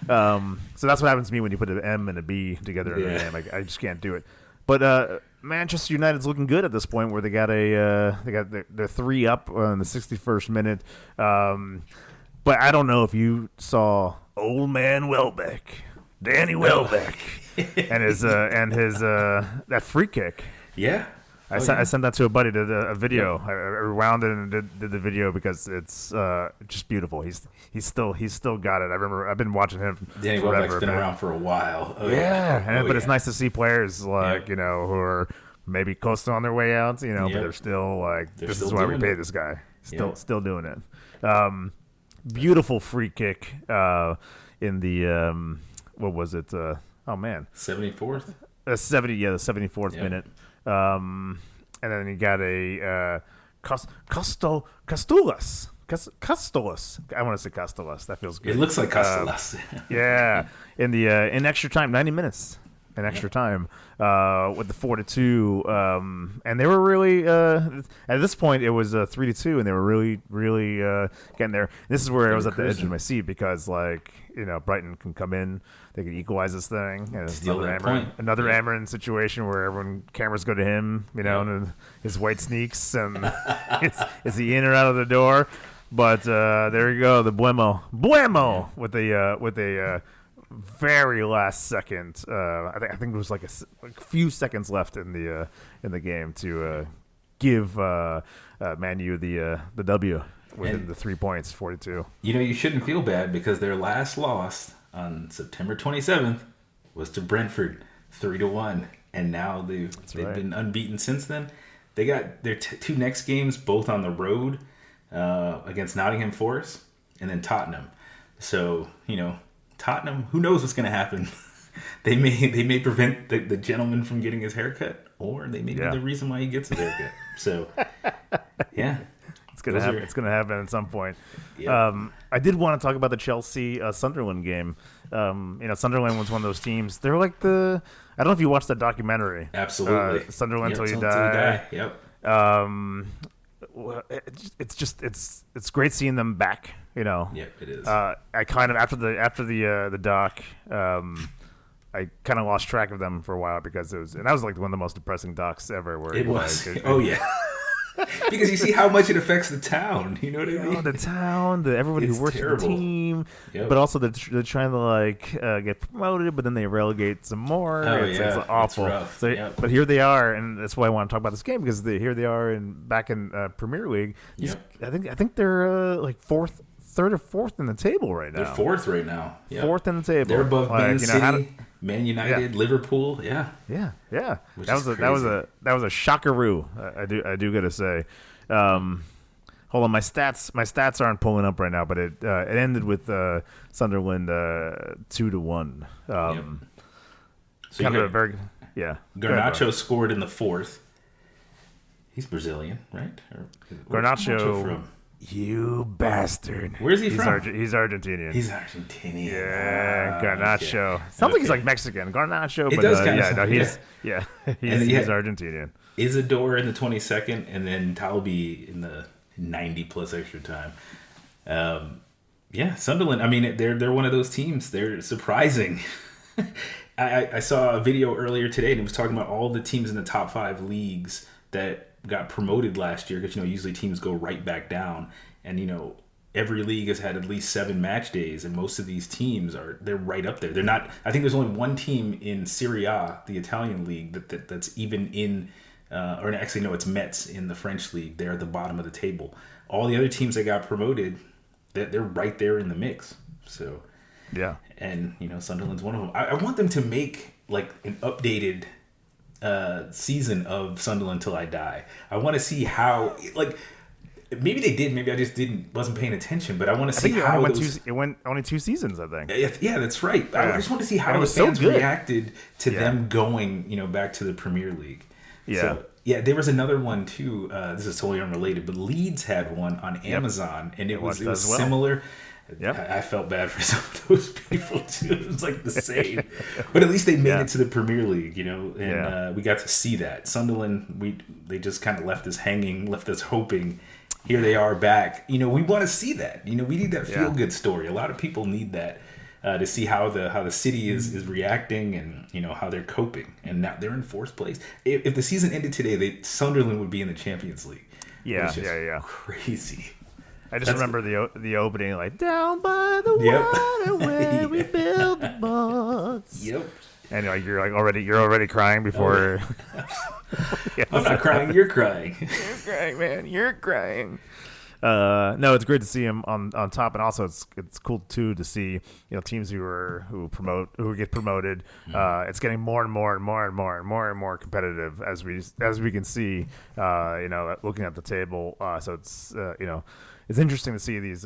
So that's what happens to me when you put an M and a B together in a name. I just can't do it. But Manchester United's looking good at this point, where they got they're 3 up in the 61st minute. But I don't know if you saw old man Welbeck, Danny Welbeck, and his that free kick. Yeah. I sent that to a buddy, did a video. I rewound it and did the video because it's just beautiful. He's still got it. I remember I've been watching him Danny forever. Welbeck's been around for a while. But it's nice to see players like who are maybe close to on their way out. But they're still like, this is why we pay this guy. Still doing it. Beautiful free kick in the what was it? 74th. The 74th minute. And then you got a Castulas. I want to say Castulas. That feels good. It looks like Castulas. Yeah, in extra time, 90 minutes in extra time, with the 4-2, and they were really at this point it was 3-2, and they were really getting there. This is where I was at the edge of my seat because Brighton can come in, they can equalize this thing, and it's another Amarin situation where cameras go to him, and his white sneaks, and is he in or out of the door? But there you go, the Buemo with a very last second. I think it was like a few seconds left in the game to give Man U the W within the 3 points, 42. You shouldn't feel bad because their last loss on September 27th was to Brentford, 3-1, and now they've been unbeaten since then. They got their 2 next games both on the road against Nottingham Forest and then Tottenham. So Tottenham, who knows what's going to happen? They may prevent the gentleman from getting his haircut, or they may be the reason why he gets his haircut. So, yeah. It's going to happen. It's going to happen at some point. Yep. I did want to talk about the Chelsea Sunderland game. Sunderland was one of those teams. They're like I don't know if you watched that documentary. Absolutely. Sunderland Till You Die. Yep. It's great seeing them back. Yep, it is. I kind of after the doc, I kind of lost track of them for a while because that was like one of the most depressing docs ever. Where it was. Yeah. Because you see how much it affects the town. You know what I mean? The town, everybody who works for the team, but also they're trying to get promoted, but then they relegate some more. It's awful. But here they are, and that's why I want to talk about this game because here they are back in Premier League. I think they're third or fourth in the table right now. They're fourth right now. Yep. Fourth in the table. They're above Man City, Man United, Liverpool. Yeah. That was a shockeroo. I do gotta say. Hold on, my stats aren't pulling up right now, but it ended with Sunderland 2-1. So kind of a very Garnacho scored in the 4th. He's Brazilian, right? Garnacho from? You bastard. Where's he from? He's Argentinian. He's Argentinian. Yeah, Garnacho. Okay. Sounds like he's like Mexican. Garnacho, it but does kind of he's Argentinian. Isidore in the 22nd, and then Talbi in the 90 plus extra time. Sunderland. I mean, they're one of those teams. They're surprising. I saw a video earlier today, and it was talking about all the teams in the top 5 leagues that got promoted last year because usually teams go right back down, and every league has had at least 7 match days, and most of these teams they're right up there. They're not. I think there's only one team in Serie A, the Italian league, that's even in, or actually no, it's Metz in the French league. They're at the bottom of the table. All the other teams that got promoted, they're right there in the mix. So yeah, and Sunderland's one of them. I want them to make like an updated season of Sunderland Till I Die. I want to see how, maybe they did, maybe I just wasn't paying attention, but I want to see how it went only 2 seasons, I think. Yeah, that's right. Yeah. I just want to see how the fans reacted to them going, back to the Premier League. Yeah. So, there was another one too. This is totally unrelated, but Leeds had one on Amazon, and it was similar. Yep. I felt bad for some of those people too. It was like the same, but at least they made it to the Premier League, and we got to see that. Sunderland, they just kind of left us hanging, left us hoping. Here they are back. We want to see that. We need that feel good story. A lot of people need that to see how the city is reacting and how they're coping. And now they're in fourth place. If the season ended today, Sunderland would be in the Champions League. Yeah, crazy. I just remember the opening, like down by the water where we build the boats. Yep. And you're already crying before. I'm not crying. You're crying. You're crying, man. You're crying. No, it's great to see him on top, and also it's cool too to see teams who get promoted. It's getting more and more competitive as we can see. Looking at the table, so it's interesting to see these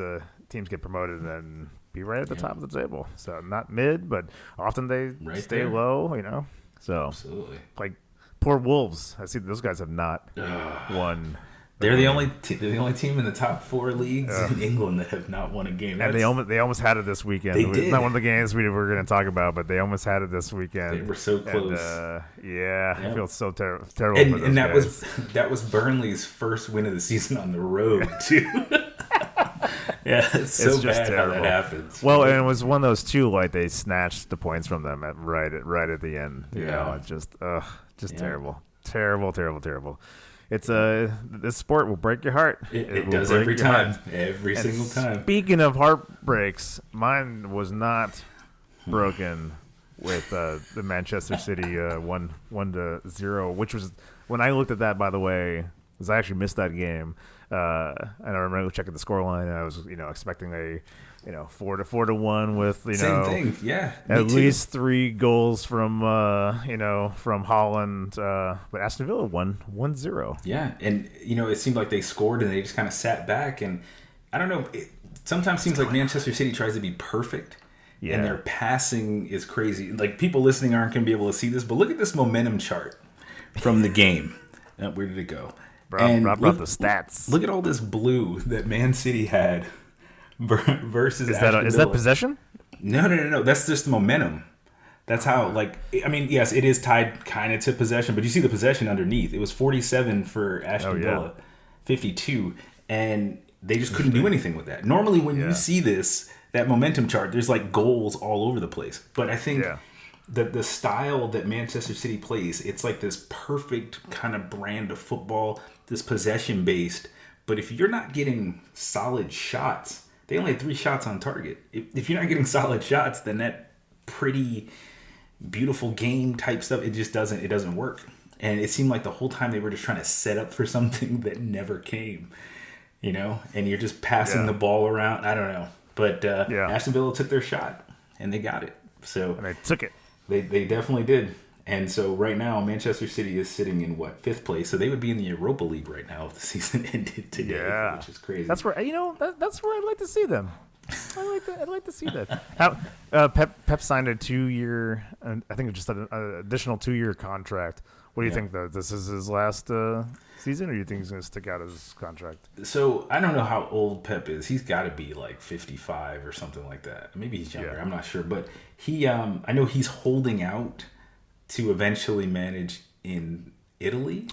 teams get promoted and then be right at the top of the table. So not mid, but often they stay there. Low. So absolutely, like poor Wolves. I see those guys have not won. They're the only team in the top 4 leagues in England that have not won a game. And they almost had it this weekend. They did. It's not one of the games we were going to talk about, but they almost had it this weekend. They were so close. I feel so terrible. And that was Burnley's first win of the season on the road too. It's so bad terrible how that happens. Well, and it was one of those too. Like they snatched the points from them right at the end. It's just terrible. It's this sport will break your heart. It does every time, every single time. Speaking of heartbreaks, mine was not broken with the Manchester City 1-0, which was when I looked at that. By the way, because I actually missed that game, and I remember checking the scoreline, and I was expecting a 4-1 with same thing, yeah. At least 3 goals from Holland, but Aston Villa won 1-0. Yeah, and it seemed like they scored and they just kind of sat back, and I don't know. It sometimes seems like Manchester City tries to be perfect, and their passing is crazy. Like people listening aren't going to be able to see this, but look at this momentum chart from the game. Where did it go? Rob brought the stats. Look at all this blue that Man City had. Versus is that possession? No. That's just the momentum. That's how, yes, it is tied kind of to possession, but you see the possession underneath. It was 47 for Aston Villa, 52, and they just couldn't do anything with that. Normally, when you see that momentum chart, there's like goals all over the place. But I think the style that Manchester City plays, it's like this perfect kind of brand of football, this possession based. But if you're not getting solid shots, they only had 3 shots on target. If you're not getting solid shots, then that pretty beautiful game type stuff, it doesn't work. And it seemed like the whole time they were just trying to set up for something that never came, and you're just passing the ball around. I don't know. But Aston Villa took their shot and they got it. So and they took it. They definitely did. And so right now, Manchester City is sitting in 5th place. So they would be in the Europa League right now if the season ended today, which is crazy. That's where that's where I'd like to see them. I'd like to see that. How Pep signed a 2-year, I think just an additional 2-year contract. What do you think? This is his last season, or do you think he's going to stick out his contract? So I don't know how old Pep is. He's got to be like 55 or something like that. Maybe he's younger. I'm not sure, but he, I know he's holding out to eventually manage in Italy,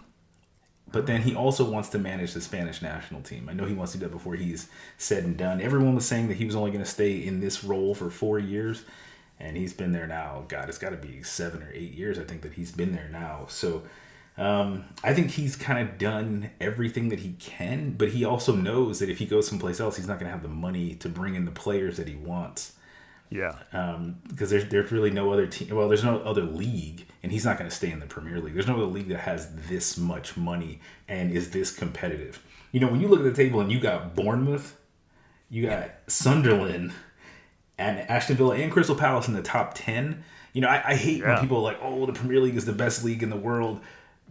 but then he also wants to manage the Spanish national team. I know he wants to do that before he's said and done. Everyone was saying that he was only going to stay in this role for 4 years, and he's been there now. God, it's got to be 7 or 8 years, I think, that he's been there now. So I think he's kind of done everything that he can, but he also knows that if he goes someplace else, he's not going to have the money to bring in the players that he wants. Yeah. Because there's really no other team. Well, there's no other league, and he's not going to stay in the Premier League. There's no other league that has this much money and is this competitive. When you look at the table and you got Bournemouth, you got Sunderland, and Aston Villa and Crystal Palace in the top 10. I hate when people are like, oh, the Premier League is the best league in the world,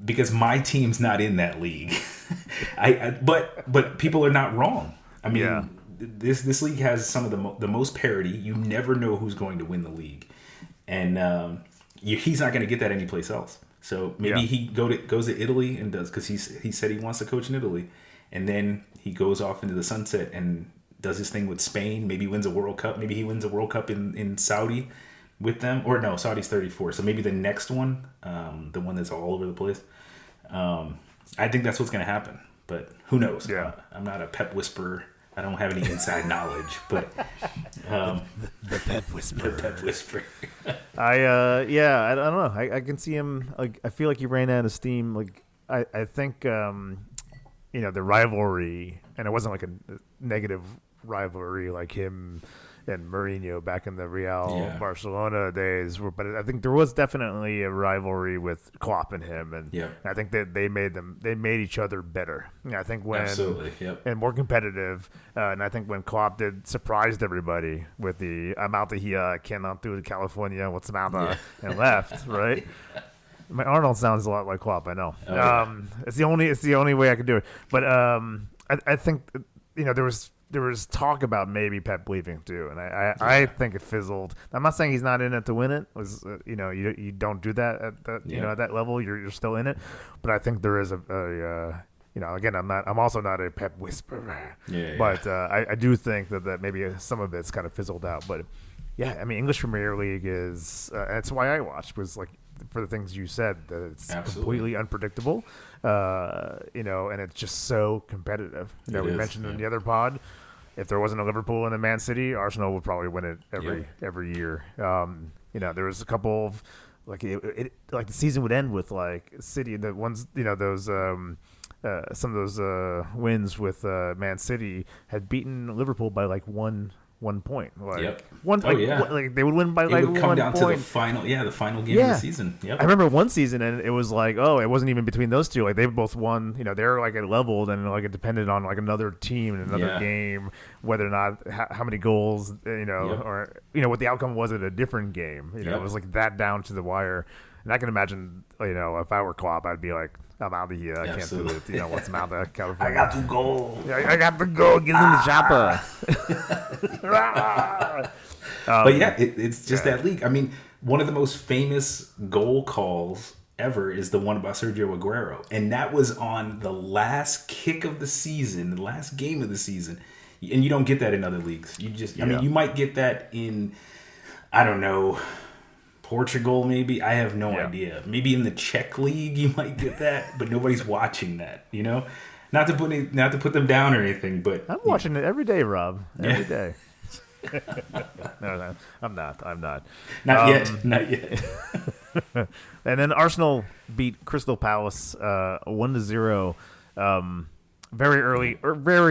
because my team's not in that league. But people are not wrong. I mean, this league has some of the most parity. You never know who's going to win the league, and he's not going to get that anyplace else. So maybe he goes to Italy and does, because he said he wants to coach in Italy, and then he goes off into the sunset and does his thing with Spain. Maybe wins a World Cup. Maybe he wins a World Cup in Saudi with them. Or no, Saudi's 34. So maybe the next one, the one that's all over the place. I think that's what's going to happen. But who knows? Yeah. I'm not a Pep whisperer. I don't have any inside knowledge. But the Pep whisperer. The Pep whisperer. I don't know. I can see him. Like, I feel like he ran out of steam. Like, I think the rivalry, and it wasn't like a negative rivalry like him and Mourinho back in the Real Barcelona days. But I think there was definitely a rivalry with Klopp and him, and I think that they made each other better. I think when and more competitive, and I think when Klopp surprised everybody with the amount that he cannot do in California, what's the amount and left, right? My Arnold sounds a lot like Klopp, I know. It's the only way I could do it. But I think there was talk about maybe Pep leaving too, and I think it fizzled. I'm not saying he's not in it to win it. You don't do that at that at that level. You're still in it, but I think there is again, I'm also not a Pep whisperer, but I do think that maybe some of it's kind of fizzled out. But yeah, I mean, English Premier League is that's why I watched, was like for the things you said, that it's completely unpredictable, and it's just so competitive. We mentioned in the other pod, if there wasn't a Liverpool and a Man City, Arsenal would probably win it every year. There was a couple of like the season would end with like City, the ones those some of those wins with Man City had beaten Liverpool by like one point. Like they would win by like 1 point. It would come down to the final game of the season. Yep. I remember one season, and it was like, it wasn't even between those two. Like they both won. They're like at leveled, and like it depended on like another team and another game, whether or not how many goals, or what the outcome was at a different game. It was like that down to the wire. And I can imagine, if I were Klopp, I'd be like, I'm out of here. I can't do it. What's the matter, California? I got to go. I got to go. Get in the chopper. But it's just that league. I mean, one of the most famous goal calls ever is the one about Sergio Aguero. And that was on the last kick of the season, the last game of the season. And you don't get that in other leagues. I mean, you might get that in, I don't know, Portugal, maybe. I have no idea. Maybe in the Czech league you might get that, but nobody's watching that. Not to put them down or anything, but I'm watching it every day, Rob. Every day. No, I'm not. Not yet. And then Arsenal beat Crystal Palace 1-0. Very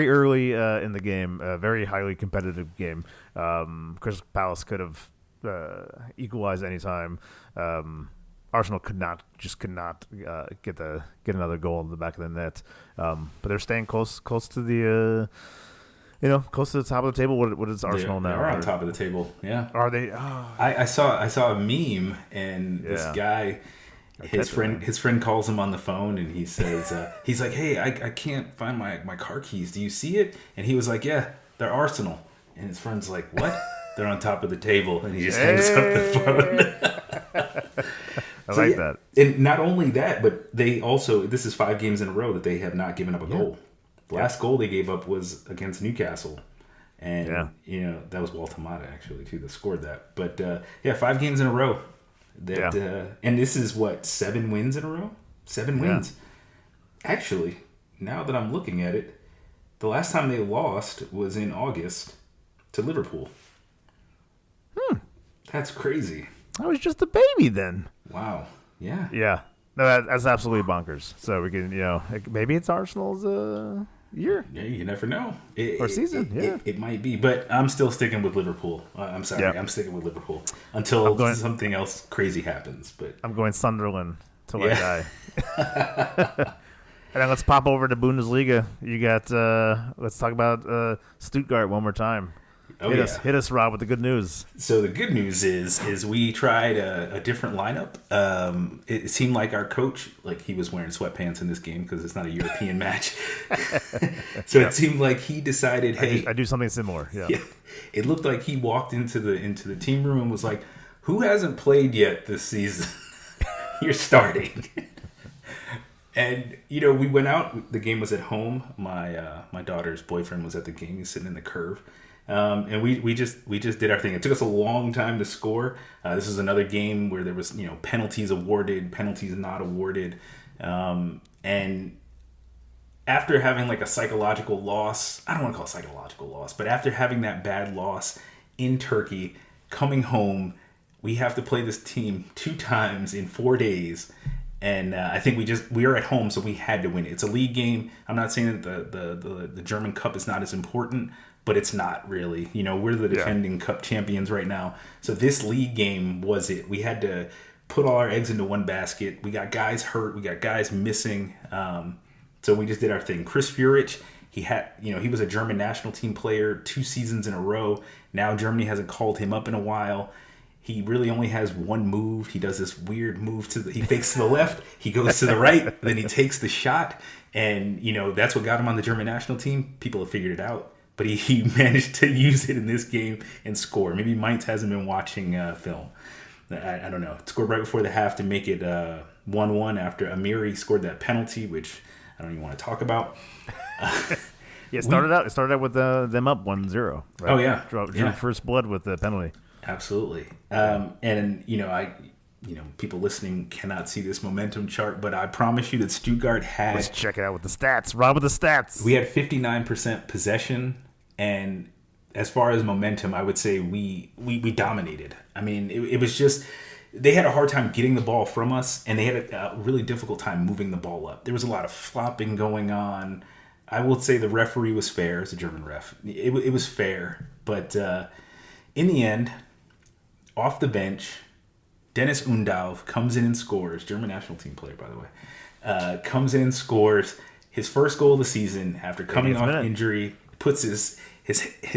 early in the game. A very highly competitive game. Crystal Palace could have equalize anytime. Arsenal could not get another goal in the back of the net. But they're staying close to the close to the top of the table. What is Arsenal now? They're on top of the table. Yeah. Are they? Oh. I saw a meme, and this guy, his friend calls him on the phone, and he says he's like, "Hey, I can't find my car keys. Do you see it?" And he was like, "Yeah, they're Arsenal." And his friend's like, "What?" They're on top of the table, and he just hangs up the phone. I like that. And not only that, but they also, this is 5 games in a row that they have not given up a goal. The last goal they gave up was against Newcastle. And, that was Walter Mata, actually, too, that scored that. But, 5 games in a row. And this is, 7 wins in a row? 7 wins. Actually, now that I'm looking at it, the last time they lost was in August to Liverpool. That's crazy. I was just a baby then. Wow. Yeah. Yeah. No, that's absolutely bonkers. So we can, maybe it's Arsenal's year. Yeah, you never know. Or season. It might be, but I'm still sticking with Liverpool. I'm sorry. I'm sticking with Liverpool until something else crazy happens. But I'm going Sunderland till I die. And then let's pop over to Bundesliga. You got. Let's talk about Stuttgart one more time. Hit us, Rob, with the good news. So the good news is we tried a different lineup. It seemed like our coach, he was wearing sweatpants in this game because it's not a European match. So it seemed like he decided, hey, I do something similar. Yeah. It looked like he walked into the team room and was like, "Who hasn't played yet this season? You're starting." And we went out. The game was at home. My daughter's boyfriend was at the game. He's sitting in the curve, and we just did our thing. It took us a long time to score. This is another game where there was penalties awarded, penalties not awarded, and after having like a psychological loss, I don't want to call it psychological loss, but after having that bad loss in Turkey, coming home, we have to play this team 2 times in 4 days. And I think we are at home, so we had to win it. It's a league game. I'm not saying that the German Cup is not as important, but it's not really. We're the defending Cup champions right now. So this league game was it. We had to put all our eggs into one basket. We got guys hurt. We got guys missing. So we just did our thing. Chris Furich, he was a German national team player 2 seasons in a row. Now Germany hasn't called him up in a while. He really only has one move. He does this weird move he fakes to the left, he goes to the right, then he takes the shot. And, that's what got him on the German national team. People have figured it out. But he managed to use it in this game and score. Maybe Mainz hasn't been watching film. I don't know. Scored right before the half to make it 1-1 after Amiri scored that penalty, which I don't even want to talk about. It started out with them up 1-0. Right? Oh, yeah. Drew first blood with the penalty. Absolutely. And people listening cannot see this momentum chart, but I promise you that Stuttgart had... Let's check it out with the stats. Rob with the stats. We had 59% possession, and as far as momentum, I would say we dominated. I mean, it was just... They had a hard time getting the ball from us, and they had a really difficult time moving the ball up. There was a lot of flopping going on. I will say the referee was fair as a German ref. It was fair, but in the end... Off the bench, Dennis Undav comes in and scores. German national team player, by the way. Comes in and scores his first goal of the season after coming off injury. Puts his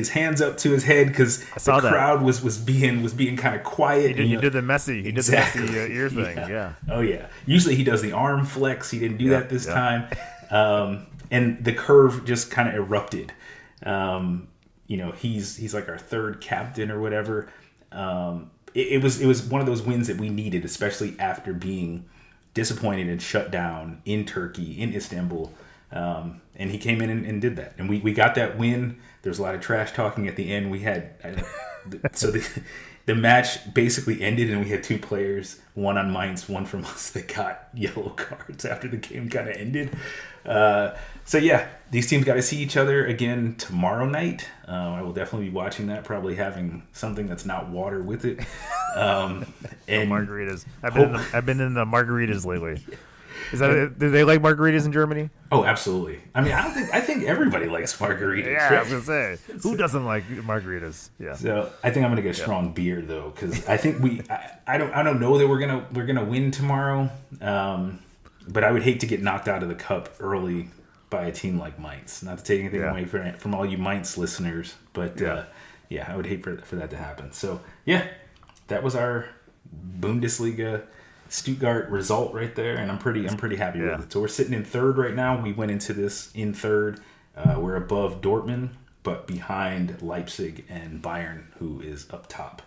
hands up to his head because the crowd was being kind of quiet. He did the messy. He did the messy ear thing. Yeah. Oh yeah. Usually he does the arm flex. He didn't do that this time. And the curve just kind of erupted. He's like our third captain or whatever. It was one of those wins that we needed, especially after being disappointed and shut down in Turkey, in Istanbul. And he came in and did that. And we got that win. There's a lot of trash talking at the end. We had so the match basically ended, and we had 2 players, one on Mainz, one from us, that got yellow cards after the game kind of ended. So yeah, these teams got to see each other again tomorrow night. I will definitely be watching that, probably having something that's not water with it. And margaritas. I've been in the margaritas lately. Do they like margaritas in Germany? Oh, absolutely. I mean, I think everybody likes margaritas. Yeah, right? I was gonna say, who doesn't like margaritas? Yeah. So I think I'm gonna get a strong beer though, because I think I don't know that we're gonna win tomorrow. But I would hate to get knocked out of the cup early by a team like Mainz. Not to take anything away from all you Mainz listeners, but I would hate for that to happen. So yeah, that was our Bundesliga Stuttgart result right there, and I'm pretty happy with it. So we're sitting in third right now. We went into this in third. We're above Dortmund, but behind Leipzig and Bayern, who is up top.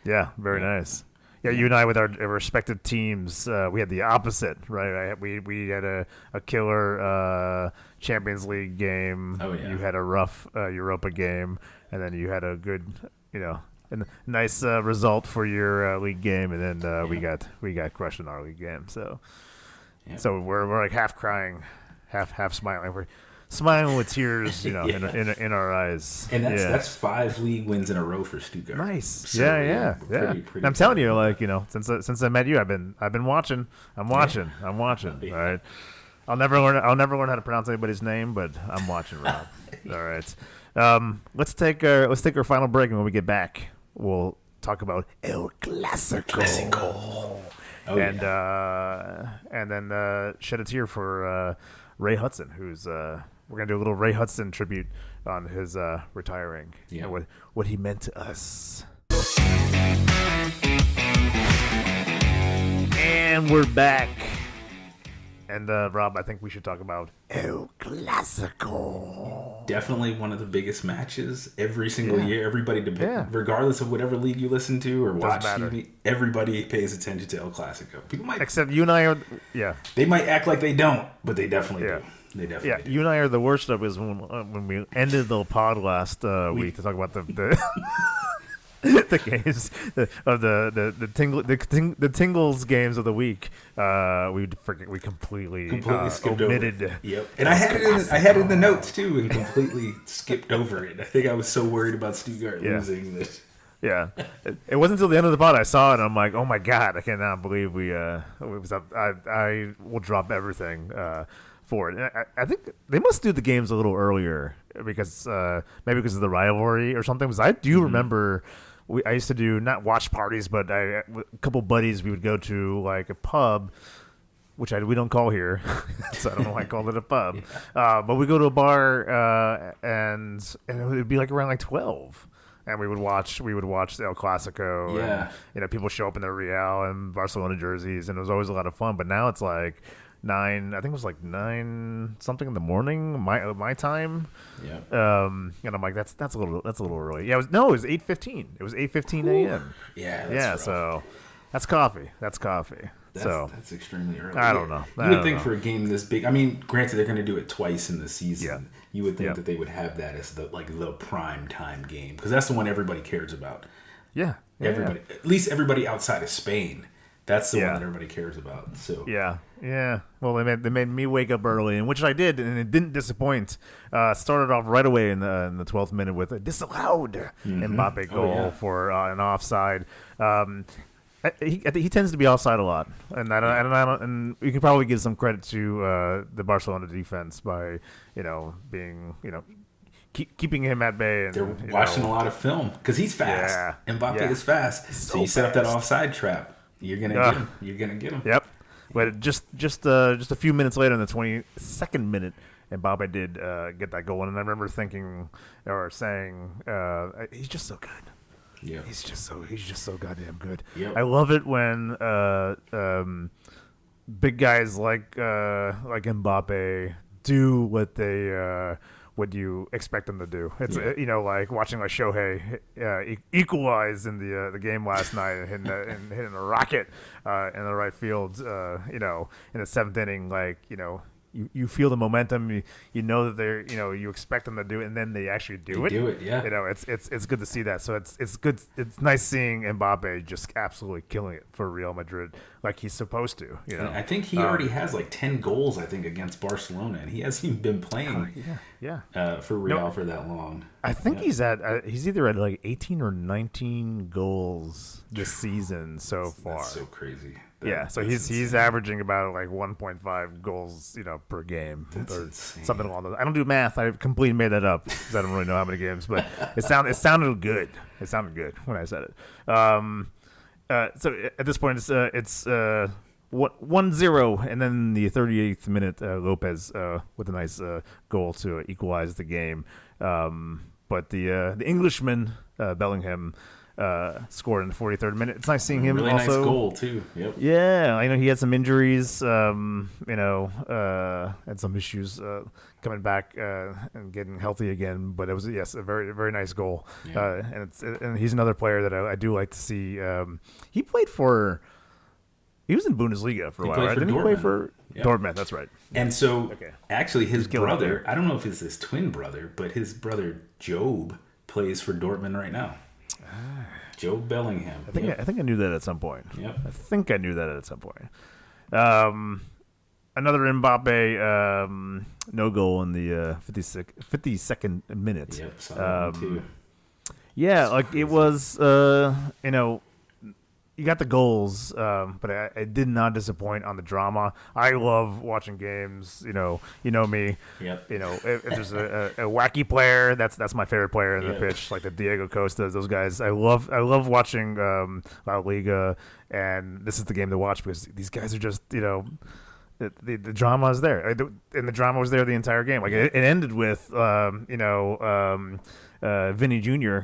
Yeah, very nice. Yeah, you and I with our respective teams, we had the opposite, right? We had a killer Champions League game. Oh yeah. You had a rough Europa game, and then you had a good, a nice result for your league game, and then we got crushed in our league game. So we're like half crying, half smiling. We're smiling with tears, in our eyes. And that's 5 league wins in a row for Stuttgart. Nice. So, yeah. Pretty I'm telling you, since I met you, I've been watching. I'm watching. Yeah. All right. I'll never learn how to pronounce anybody's name, but I'm watching, Rob. All right. Let's take our final break, and when we get back, we'll talk about El Clásico. And then shed a tear for Ray Hudson, who's we're gonna do a little Ray Hudson tribute on his retiring. Yeah, what he meant to us. And we're back. And Rob, I think we should talk about El Clásico. definitely one of the biggest matches every single year. Everybody, regardless of whatever league you listen to or watch TV, everybody pays attention to El Clasico. People might, except you and I are. They might act like they don't, but they definitely do. They definitely do. You and I are the worst of is when we ended the pod last week to talk about the the games of the tingles games of the week. We completely skipped omitted. Over. Yep, and I had it in the notes too, and completely skipped over it. I think I was so worried about Stuttgart losing that. Yeah, it wasn't until the end of the pod I saw it, and I'm like, oh my god, I cannot believe we was up. I will drop everything for it. And I think they must do the games a little earlier because maybe because of the rivalry or something. Because I do remember. I used to do not watch parties, but a couple buddies, we would go to like a pub, which we don't call here, so I don't know why I called it a pub. But we go to a bar, and it would be like around like 12, and we would watch the El Clasico. And, people show up in their Real and Barcelona jerseys, and it was always a lot of fun. But now it's like 9, I think it was like 9 something in the morning, my time. And I'm like, that's a little early. Yeah, it was 8:15. It was 8:15 a.m. That's so that's coffee. That's extremely early. I don't know. You would think for a game this big. I mean, granted, they're going to do it twice in the season. Yeah. You would think that they would have that as the prime time game because that's the one everybody cares about. Everybody, at least everybody outside of Spain. That's the one that everybody cares about. So Well, they made me wake up early, and which I did, and it didn't disappoint. Started off right away in the 12th minute with a disallowed Mbappe goal for an offside. He tends to be offside a lot, and you can probably give some credit to the Barcelona defense by being keeping him at bay. And, they're watching a lot of film because he's fast. Mbappe is fast, so you set up that offside trap. You're gonna get him. You're gonna get him. Yep. But just a few minutes later, in the 22nd minute, Mbappe did get that goal, and I remember thinking or saying, "He's just so good. Yeah, he's just so goddamn good." Yep. I love it when big guys like Mbappe do what you expect them to do. It's like watching like Shohei equalize in the game last night and hitting a rocket in the right field. In the 7th inning, you feel the momentum. You know that they're you expect them to do it, and then they actually do it. It's good to see that. So it's good. It's nice seeing Mbappe just absolutely killing it for Real Madrid like he's supposed to. I think he already has like 10 goals. I think against Barcelona, and he hasn't even been playing. For Real for that long. I think he's either at like 18 or 19 goals this season so far. That's so crazy. So he's averaging about like 1.5 goals, per game or something along those. I don't do math. I completely made that up because I don't really know how many games, but it sounded good. It sounded good when I said it. So at this point, it's 1-0, and then the 38th minute, Lopez with a nice goal to equalize the game. But the Englishman Bellingham scored in the 43rd minute. It's nice seeing him. Really also. Nice goal too. Yep. Yeah, I know he had some injuries. Had some issues coming back and getting healthy again. But it was a very very nice goal. Yeah. And he's another player that I do like to see. He was in Bundesliga for a while, right? Didn't he play for Dortmund? That's right. And so, actually, his brother, I don't know if it's his twin brother, but his brother, Job, plays for Dortmund right now. Job Bellingham. I think I knew that at some point. Yep. I think I knew that at some point. Another Mbappe no goal in the 52nd minute. Yep, saw that too. Yeah, it was, you got the goals, but it did not disappoint on the drama. I love watching games. You know me. Yep. If there's a wacky player, that's my favorite player in the pitch, like the Diego Costas, those guys. I love watching La Liga, and this is the game to watch because these guys are just the drama is there, and the drama was there the entire game. Like it ended with Vinny Jr.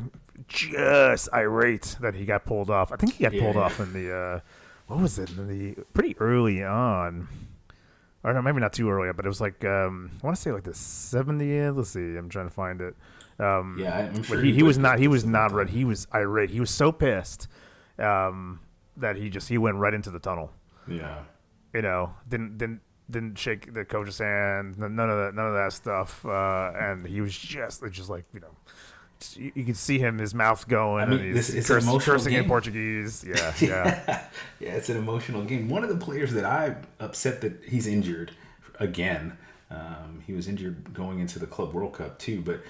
just irate that he got pulled off. I think he got pulled off in the what was it? In the pretty early on. or no, maybe not too early, but it was like I want to say like the 70th. Let's see, I'm trying to find it. Yeah, I'm sure. But he was not ready. He was irate. He was so pissed that he went right into the tunnel. Yeah. Didn't shake the coach's hand. None of that stuff. And he was just like you can see him, his mouth going. I mean, and he's it's an emotional cursing game. in Portuguese. Yeah. Yeah, it's an emotional game. One of the players that I'm upset that he's injured again. He was injured going into the Club World Cup too, but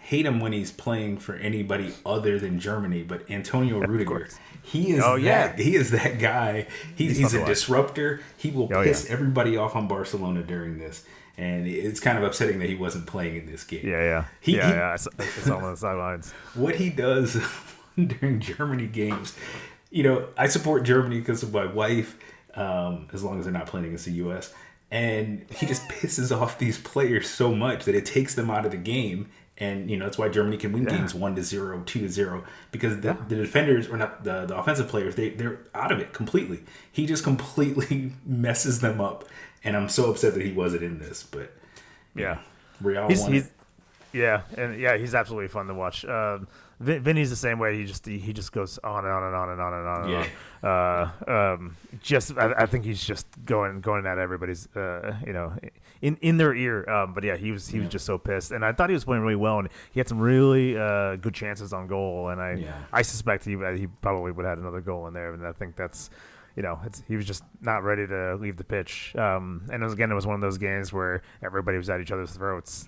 hate him when he's playing for anybody other than Germany. But Antonio Rudiger, he is that guy. He's a disruptor. He will piss everybody off on Barcelona during this. And it's kind of upsetting that he wasn't playing in this game. Yeah. I saw him on the sidelines. What he does during Germany games, I support Germany because of my wife, as long as they're not playing against the U.S., and he just pisses off these players so much that it takes them out of the game. And, that's why Germany can win games 1-0, 2-0, because the defenders, or not the offensive players, they're out of it completely. He just completely messes them up. And I'm so upset that he wasn't in this. But, Real won it. He's absolutely fun to watch. Vinny's the same way. He just goes on and on and on and on and on and on. I think he's just going at everybody's in their ear. But yeah, he was just so pissed, and I thought he was playing really well, and he had some really good chances on goal, and I suspect he probably would have had another goal in there, and I think that's. He was just not ready to leave the pitch. And it was one of those games where everybody was at each other's throats.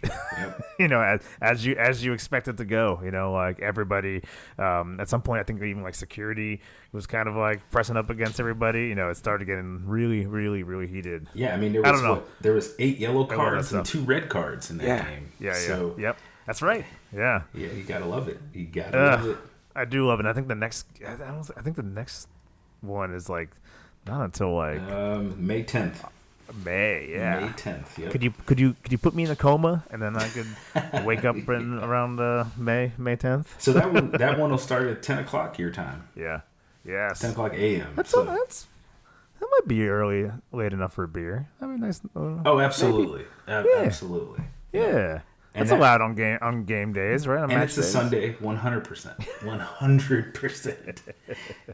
Yep. As you expect it to go. Like everybody. At some point, I think even like security was kind of like pressing up against everybody. It started getting really, really, really heated. Yeah, I mean, there was 8 yellow cards and 2 red cards in that game. Yeah. So, yep, that's right. Yeah. Yeah, you gotta love it. Love it. I do love it. I think the next one is like not until like May 10th. May 10th. Yep. Could you put me in a coma and then I could wake up around May 10th? So that one will start at 10 o'clock your time. Yeah. Yes. 10 o'clock a.m. That might be late enough for a beer. I mean, nice. Oh, absolutely. Absolutely. Yeah. That's allowed on game days, right? And it's a Sunday, 100%. 100%.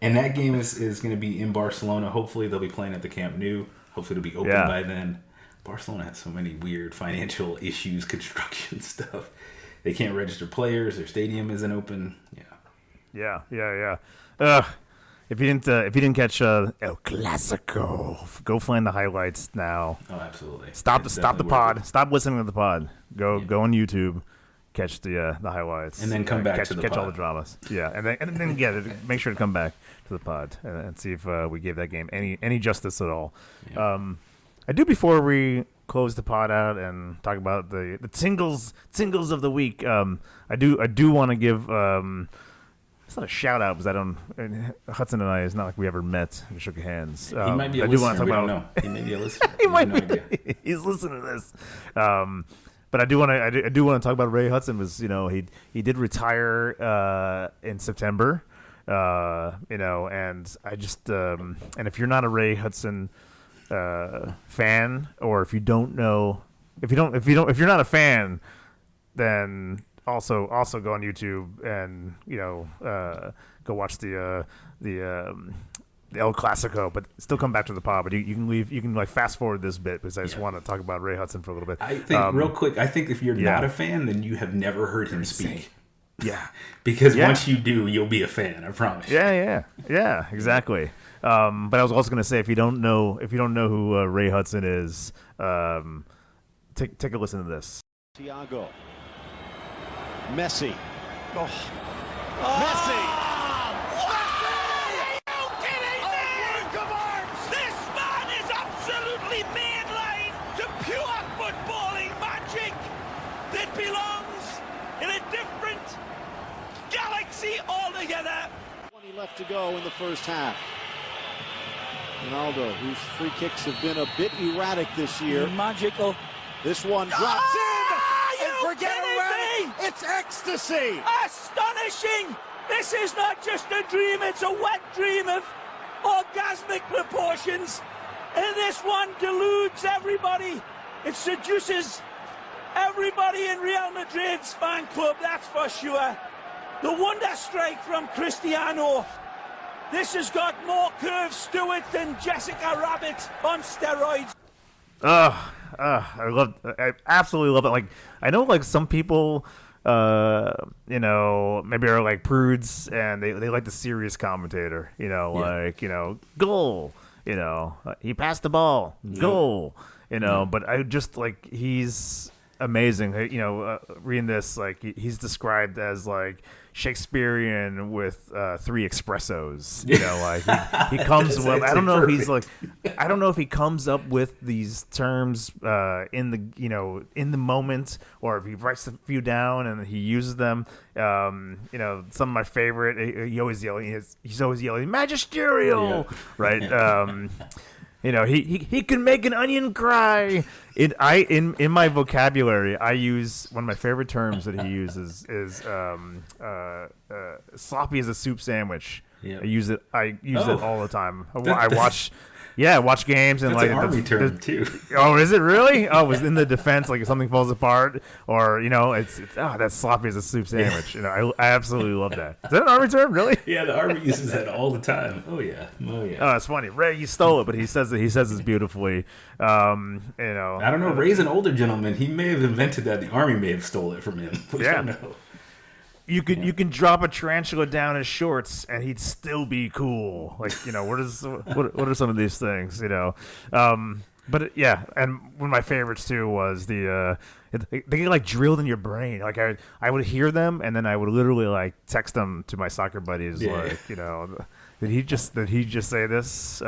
And that game is going to be in Barcelona. Hopefully, they'll be playing at the Camp Nou. Hopefully, it'll be open by then. Barcelona has so many weird financial issues, construction stuff. They can't register players. Their stadium isn't open. Yeah. If you didn't catch El Clasico, go find the highlights now. Oh, absolutely. Stop the pod. Stop listening to the pod. Go on YouTube, catch the highlights, and then come back to the catch pod. all the dramas. Yeah, and then make sure to come back to the pod and see if we gave that game any justice at all. Yeah. I do, before we close the pod out and talk about the tingles of the week. I do want to give. It's not a shout out because Hudson and I, it's not like we ever met and shook hands. He might be a listener. We don't know. He may be a listener. He might be. He's listening to this. But I do want to talk about Ray Hudson. Was he did retire in September. And I just and if you're not a Ray Hudson fan, or if you're not a fan, then also go on YouTube and go watch the El Clasico, but still come back to the pod. But you can like fast forward this bit because I just want to talk about Ray Hudson for a little bit. I think real quick. I think if you're not a fan, then you have never heard him speak. Yeah, because once you do, you'll be a fan. I promise. Yeah, exactly. But I was also going to say, if you don't know who Ray Hudson is, take a listen to this. Thiago. Messi. Messi! Are you kidding me? Work of art! This man is absolutely mainline to pure footballing magic that belongs in a different galaxy altogether. 20 left to go in the first half. Ronaldo, whose free kicks have been a bit erratic this year. Magical. This one drops in! Forget it! It's ecstasy! Astonishing! This is not just a dream, it's a wet dream of orgasmic proportions. And this one deludes everybody. It seduces everybody in Real Madrid's fan club, that's for sure. The wonder strike from Cristiano. This has got more curves to it than Jessica Rabbit on steroids. I absolutely love it. Like, I know, like, some people, maybe are like prudes and they like the serious commentator, goal, he passed the ball, goal, but I just like, he's amazing. Reading this, like, he's described as like Shakespearean with 3 espressos. He comes with. I don't know if he's like. I don't know if he comes up with these terms in the moment, or if he writes a few down and he uses them. Some of my favorite. He's always yelling magisterial, right? He can make an onion cry. In my vocabulary, I use one of my favorite terms that he uses is sloppy as a soup sandwich. Yep. I use it all the time. I watch games and that's like an Army term too. Oh, is it really? Oh, it was in the defense, like if something falls apart, or it's that's sloppy as a soup sandwich. I absolutely love that. Is that an Army term, really? Yeah, the Army uses that all the time. Oh yeah. Oh, it's funny. Ray, you stole it, but he says it beautifully. I don't know. Ray's an older gentleman. He may have invented that. The Army may have stole it from him. I don't know. You can drop a tarantula down his shorts and he'd still be cool. Like, what are some of these things, and one of my favorites too was they get like drilled in your brain. Like I would hear them and then I would literally like text them to my soccer buddies, like, did he just say this?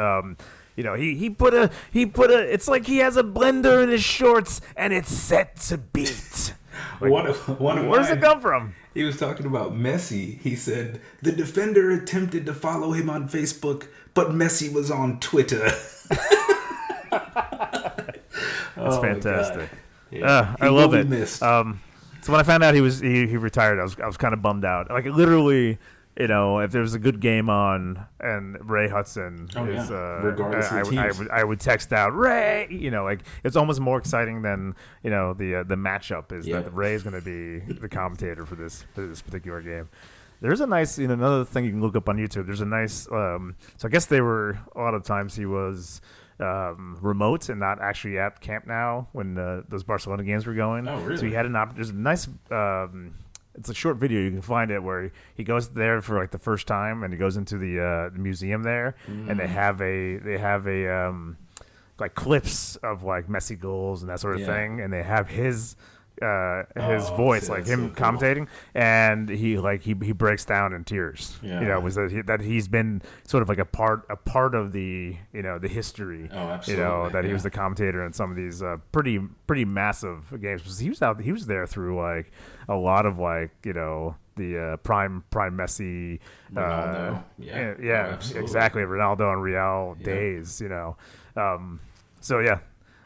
He put a it's like he has a blender in his shorts and it's set to beat. Like, where's it come from? He was talking about Messi. He said, the defender attempted to follow him on Facebook, but Messi was on Twitter. That's fantastic. Yeah. I love it. So when I found out he retired, I was kind of bummed out. Like, literally, if there was a good game on and Ray Hudson regardless of teams. I would text out Ray. Like, it's almost more exciting than the matchup is that Ray is going to be the commentator for this particular game. There's a nice another thing you can look up on YouTube. There's a nice so I guess they were a lot of times he was remote and not actually at Camp Nou when those Barcelona games were going. Oh, really? So he had there's a nice. It's a short video. You can find it where he goes there for like the first time, and he goes into the museum there, and they have a like clips of like Messi goals and that sort of thing, and they have his voice, like him commentating, and he breaks down in tears. Was that he's been sort of like a part of the the history. Oh, absolutely. That he was the commentator in some of these pretty massive games. Because he was there through like a lot of like the prime Messi, Ronaldo. Exactly, Ronaldo and Real days. So yeah,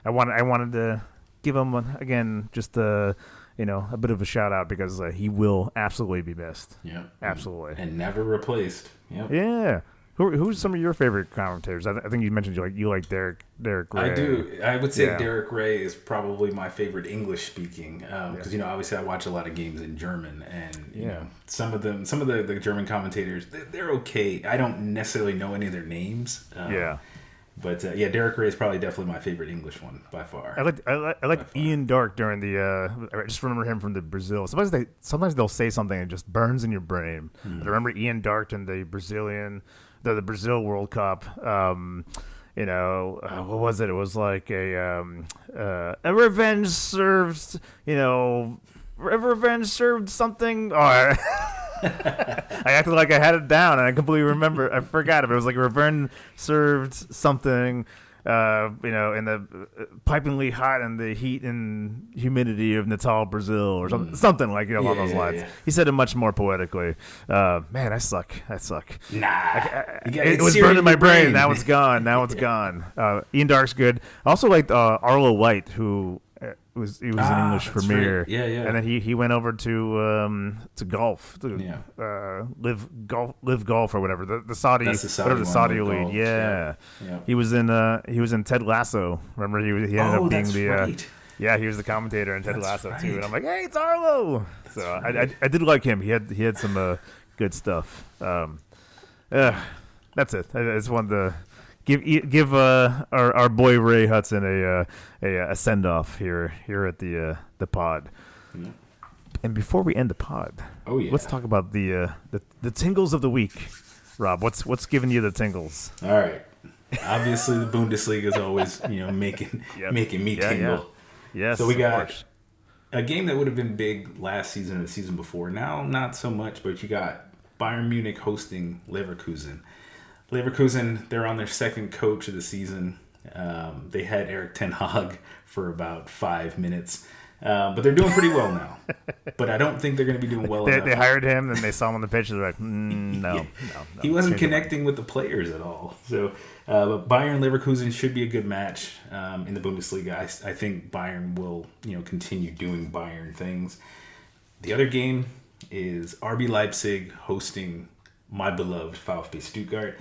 I wanted to give him again just a bit of a shout out because he will absolutely be missed. Yeah, absolutely, and never replaced. Yeah. Who's some of your favorite commentators? I think you mentioned you like Derek Ray. I do. I would say Derek Ray is probably my favorite English speaking because obviously I watch a lot of games in German, and some of the German commentators they're okay. I don't necessarily know any of their names. But Derek Ray is probably definitely my favorite English one by far. I like Ian Dark during the. I just remember him from the Brazil. Sometimes they'll say something and it just burns in your brain. I remember Ian Dark in the Brazil World Cup. What was it? It was like a revenge served. Revenge served something. Oh, I acted like I had it down, and I completely I forgot it. It was like revenge served something, in the pipingly hot and the heat and humidity of Natal, Brazil, or something like along those lines. Yeah. He said it much more poetically. Man, I suck. Nah, it was burned in my brain. Now it's gone. Ian Dark's good. I also liked Arlo White, who he was in English that's Premier. right. Yeah. And then he went over to golf, live golf or whatever. The Saudi, That's the Saudi whatever the one, Saudi Live league. Golf. Yeah. Yeah. He was in Ted Lasso. Remember he ended up being that's the right. yeah, he was the commentator in Ted That's Lasso right. too. And I'm like, hey, it's Arlo. So right. I did like him. He had some good stuff. That's it. I just wanted to give our boy Ray Hudson a send off here at the pod. Yeah. And before we end the pod, let's talk about the tingles of the week. Rob, what's giving you the tingles? All right. Obviously, the Bundesliga is always making me tingle. Yeah. Yes. So we got a game that would have been big last season or the season before. Now, not so much, but you got Bayern Munich hosting Leverkusen. Leverkusen, they're on their second coach of the season. They had Eric Ten Hag for about 5 minutes. But they're doing pretty well now. But I don't think they're going to be doing well enough. They hired him, and they saw him on the pitch. They're like, no. He wasn't connecting with the players at all. So, but Bayern Leverkusen should be a good match in the Bundesliga. I think Bayern will, continue doing Bayern things. The other game is RB Leipzig hosting my beloved VfB Stuttgart.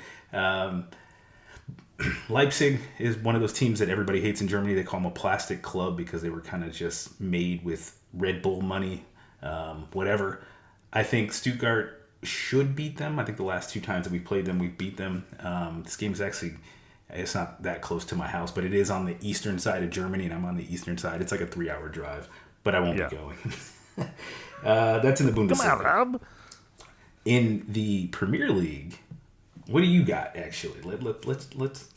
Leipzig is one of those teams that everybody hates in Germany. They call them a plastic club because they were kind of just made with Red Bull money, whatever. I think Stuttgart should beat them. I think the last 2 times that we played them, we beat them. This game is actually, it's not that close to my house, but it is on the eastern side of Germany, and I'm on the eastern side. It's like a 3-hour drive, but I won't be going. That's in the Bundesliga. Come on, Rob. In the Premier League, what do you got, actually? Let's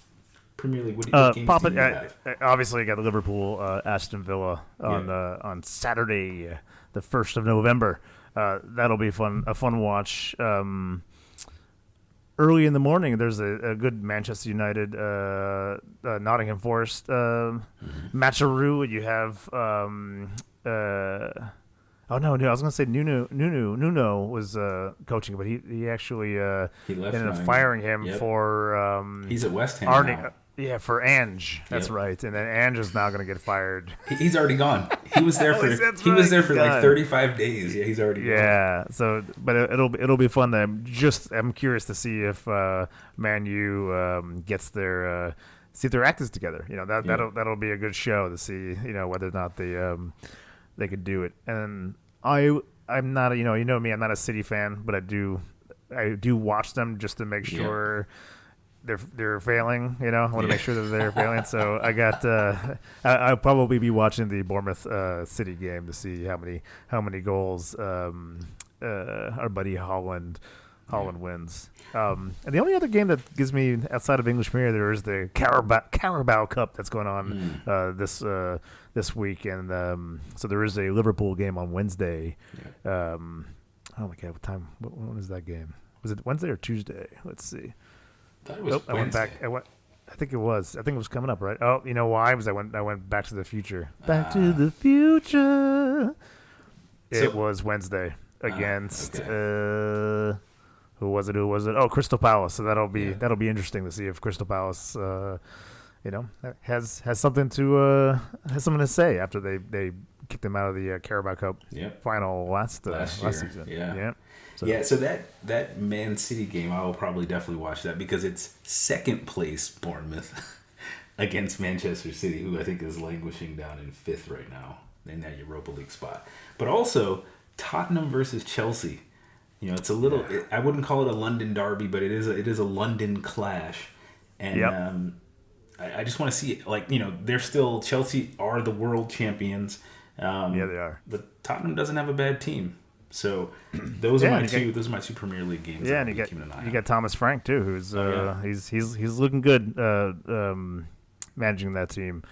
Premier League. What games do you have? Obviously, I got Liverpool, Aston Villa on Saturday, the 1st of November. That'll be fun. A fun watch. Early in the morning, there's a good Manchester United, Nottingham Forest matcheroo. You have. I was going to say Nuno was coaching, but he actually he left ended up firing him for he's at West Ham now. Yeah, for Ange. That's right. And then Ange is now going to get fired. He's already gone. He was there for was there for like 35 days. Yeah, he's already gone. Yeah. So, but it'll be fun. I'm curious to see if Man U gets their see if their act is together. That'll be a good show to see. Whether or not they could do it. And I'm not you know me, I'm not a City fan, but I do watch them just to make sure they're failing. I want to make sure that they're failing. So I got I'll probably be watching the Bournemouth City game to see how many goals our buddy Holland wins. And the only other game that gives me outside of English Premier, there is the Carabao Cup that's going on this week, and so there is a Liverpool game on Wednesday. Oh my God, what time? When is that game? Was it Wednesday or Tuesday? Let's see. I went back. I think it was. I think it was coming up, right? Oh, you know why? Because I went Back to the Future. Back to the Future. It was Wednesday against. Who was it? Oh, Crystal Palace. So that'll be interesting to see if Crystal Palace, has something to say after they kicked them out of the Carabao Cup final last season. Yeah. So that Man City game, I will probably definitely watch that because it's second place Bournemouth against Manchester City, who I think is languishing down in 5th right now in that Europa League spot. But also Tottenham versus Chelsea. It's a little. I wouldn't call it a London derby, but it is a London clash, and I just want to see it. They're still Chelsea are the world champions. They are. But Tottenham doesn't have a bad team, so those are my two. Those are my 2 Premier League games. Yeah, and you got Thomas Frank too, who's he's looking good managing that team.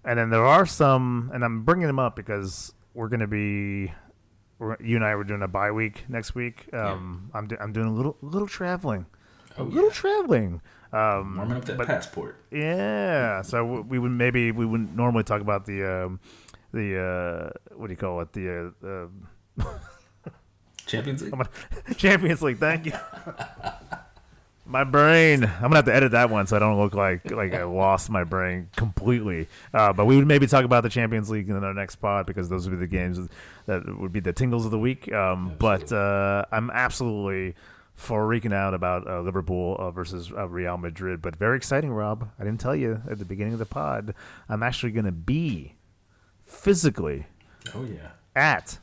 And then there are some, and I'm bringing them up because we're going to be. You and I were doing a bye week next week. I'm doing a little traveling. Traveling. Warming up that passport. Yeah. So we wouldn't normally talk about the what do you call it, the Champions League. Champions League. Thank you. My brain. I'm gonna have to edit that one so I don't look like I lost my brain completely. But we would maybe talk about the Champions League in our next pod because those would be the games that would be the tingles of the week. But I'm absolutely freaking out about Liverpool versus Real Madrid. But very exciting, Rob. I didn't tell you at the beginning of the pod. I'm actually gonna be physically at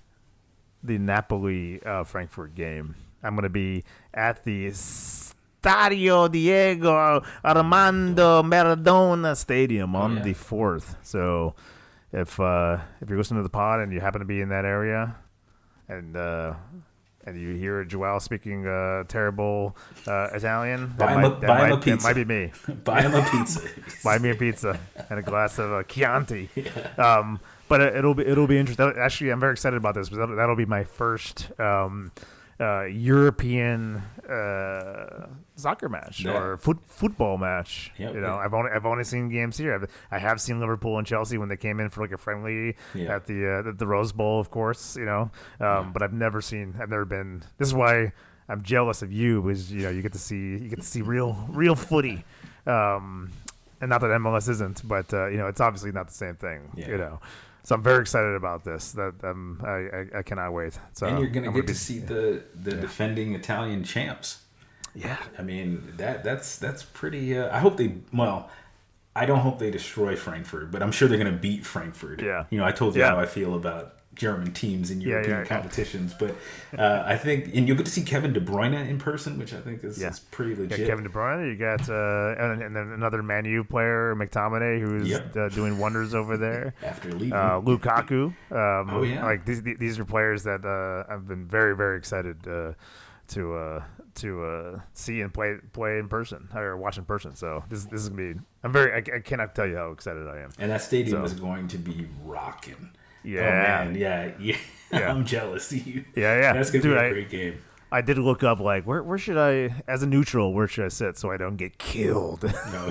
the Napoli Frankfurt game. I'm gonna be at the Stadio Diego Armando Maradona Stadium on the 4th. So if you're listening to the pod and you happen to be in that area and you hear Joao speaking terrible Italian, buy him a pizza. That might be me. Buy him a pizza. Buy me a pizza and a glass of Chianti. But it'll be interesting. Actually, I'm very excited about this because that'll be my first European soccer match or football match. Yep, I've only seen games here. I have seen Liverpool and Chelsea when they came in for like a friendly at the Rose Bowl, of course. But I've never been. This is why I'm jealous of you, because you get to see real footy. And not that MLS isn't, but it's obviously not the same thing. So I'm very excited about this. That I cannot wait. So and you're going to get to see the defending Italian champs. Yeah, I mean that's pretty. I hope they. Well, I don't hope they destroy Frankfurt, but I'm sure they're going to beat Frankfurt. Yeah, I told you how I feel about German teams in European competitions, but I think, and you'll get to see Kevin De Bruyne in person, which I think is pretty legit. You got Kevin De Bruyne, you got and then another Man U player, McTominay, who's doing wonders over there. After leaving, Lukaku. Like these are players that I've been very, very excited to see and play in person or watch in person. So this is gonna be. I cannot tell you how excited I am. And that stadium is going to be rocking. Yeah. Oh, man. Yeah. I'm jealous of you. Yeah. That's going to be a great game. I did look up, like, where should I, as a neutral, where should I sit so I don't get killed? No.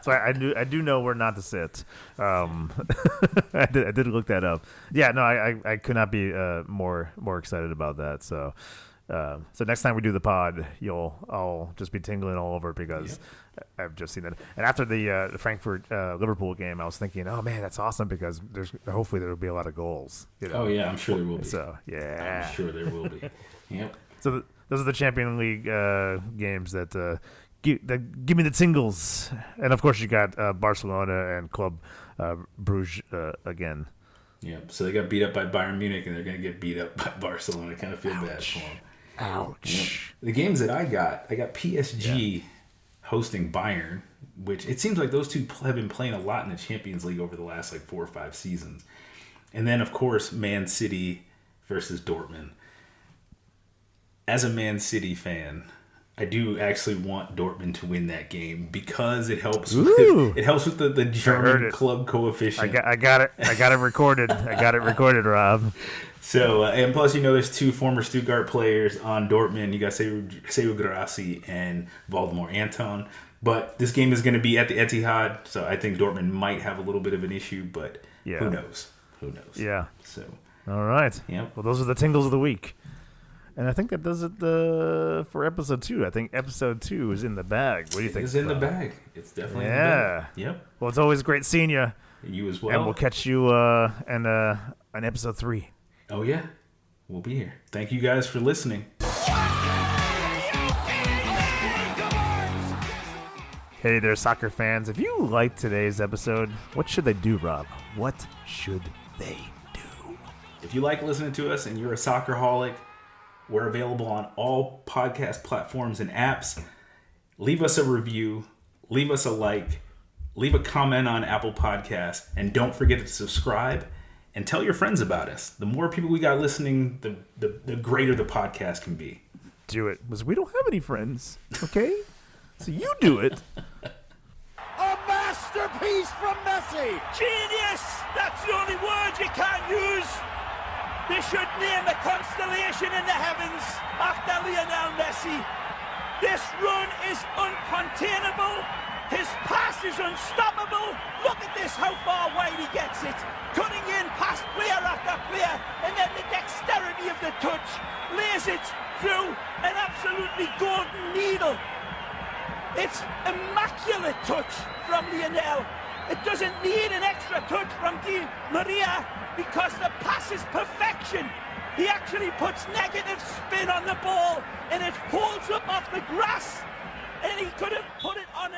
So I do know where not to sit. I did look that up. Yeah, no, I could not be more excited about that. So next time we do the pod, I'll just be tingling all over because I've just seen that. And after the Frankfurt Liverpool game, I was thinking, oh man, that's awesome because hopefully there will be a lot of goals. Oh yeah, I'm sure there will be. So yeah, I'm sure there will be. Yep. So those are the Champions League games that give me the tingles. And of course you got Barcelona and Club Bruges again. Yeah, so they got beat up by Bayern Munich, and they're going to get beat up by Barcelona. I kind of feel bad for them. Ouch. The games that I got PSG hosting Bayern, which it seems like those two have been playing a lot in the Champions League over the last 4 or 5 seasons. And then, of course, Man City versus Dortmund. As a Man City fan, I do actually want Dortmund to win that game because it helps. With the German club coefficient. I got it. I got it recorded. Rob. So and plus, there's 2 former Stuttgart players on Dortmund. You got Seru Girassi and Valdemar Anton. But this game is going to be at the Etihad, so I think Dortmund might have a little bit of an issue. But who knows? Yeah. So all right. Yep. Well, those are the tingles of the week. And I think that does it for episode 2. I think episode 2 is in the bag. What do you think? It's in the bag. It's definitely in the bag. Yep. Well, it's always great seeing you. You as well. And we'll catch you in episode 3. Oh, yeah. We'll be here. Thank you guys for listening. Hey there, soccer fans. If you liked today's episode, what should they do, Rob? What should they do? If you like listening to us and you're a soccerholic, we're available on all podcast platforms and apps. Leave us a review. Leave us a like. Leave a comment on Apple Podcasts. And don't forget to subscribe and tell your friends about us. The more people we got listening, the greater the podcast can be. Do it. Because we don't have any friends, okay? So you do it. A masterpiece from Messi. Genius! That's the only word you can't use. They should name a constellation in the heavens after Lionel Messi. This run is uncontainable. His pass is unstoppable. Look at this, how far wide he gets it. Cutting in past player after player. And then the dexterity of the touch lays it through an absolutely golden needle. needle. It's immaculate touch from Lionel. It doesn't need an extra touch from Di Maria because the pass is perfection. He actually puts negative spin on the ball and it holds up off the grass. And he could have put it on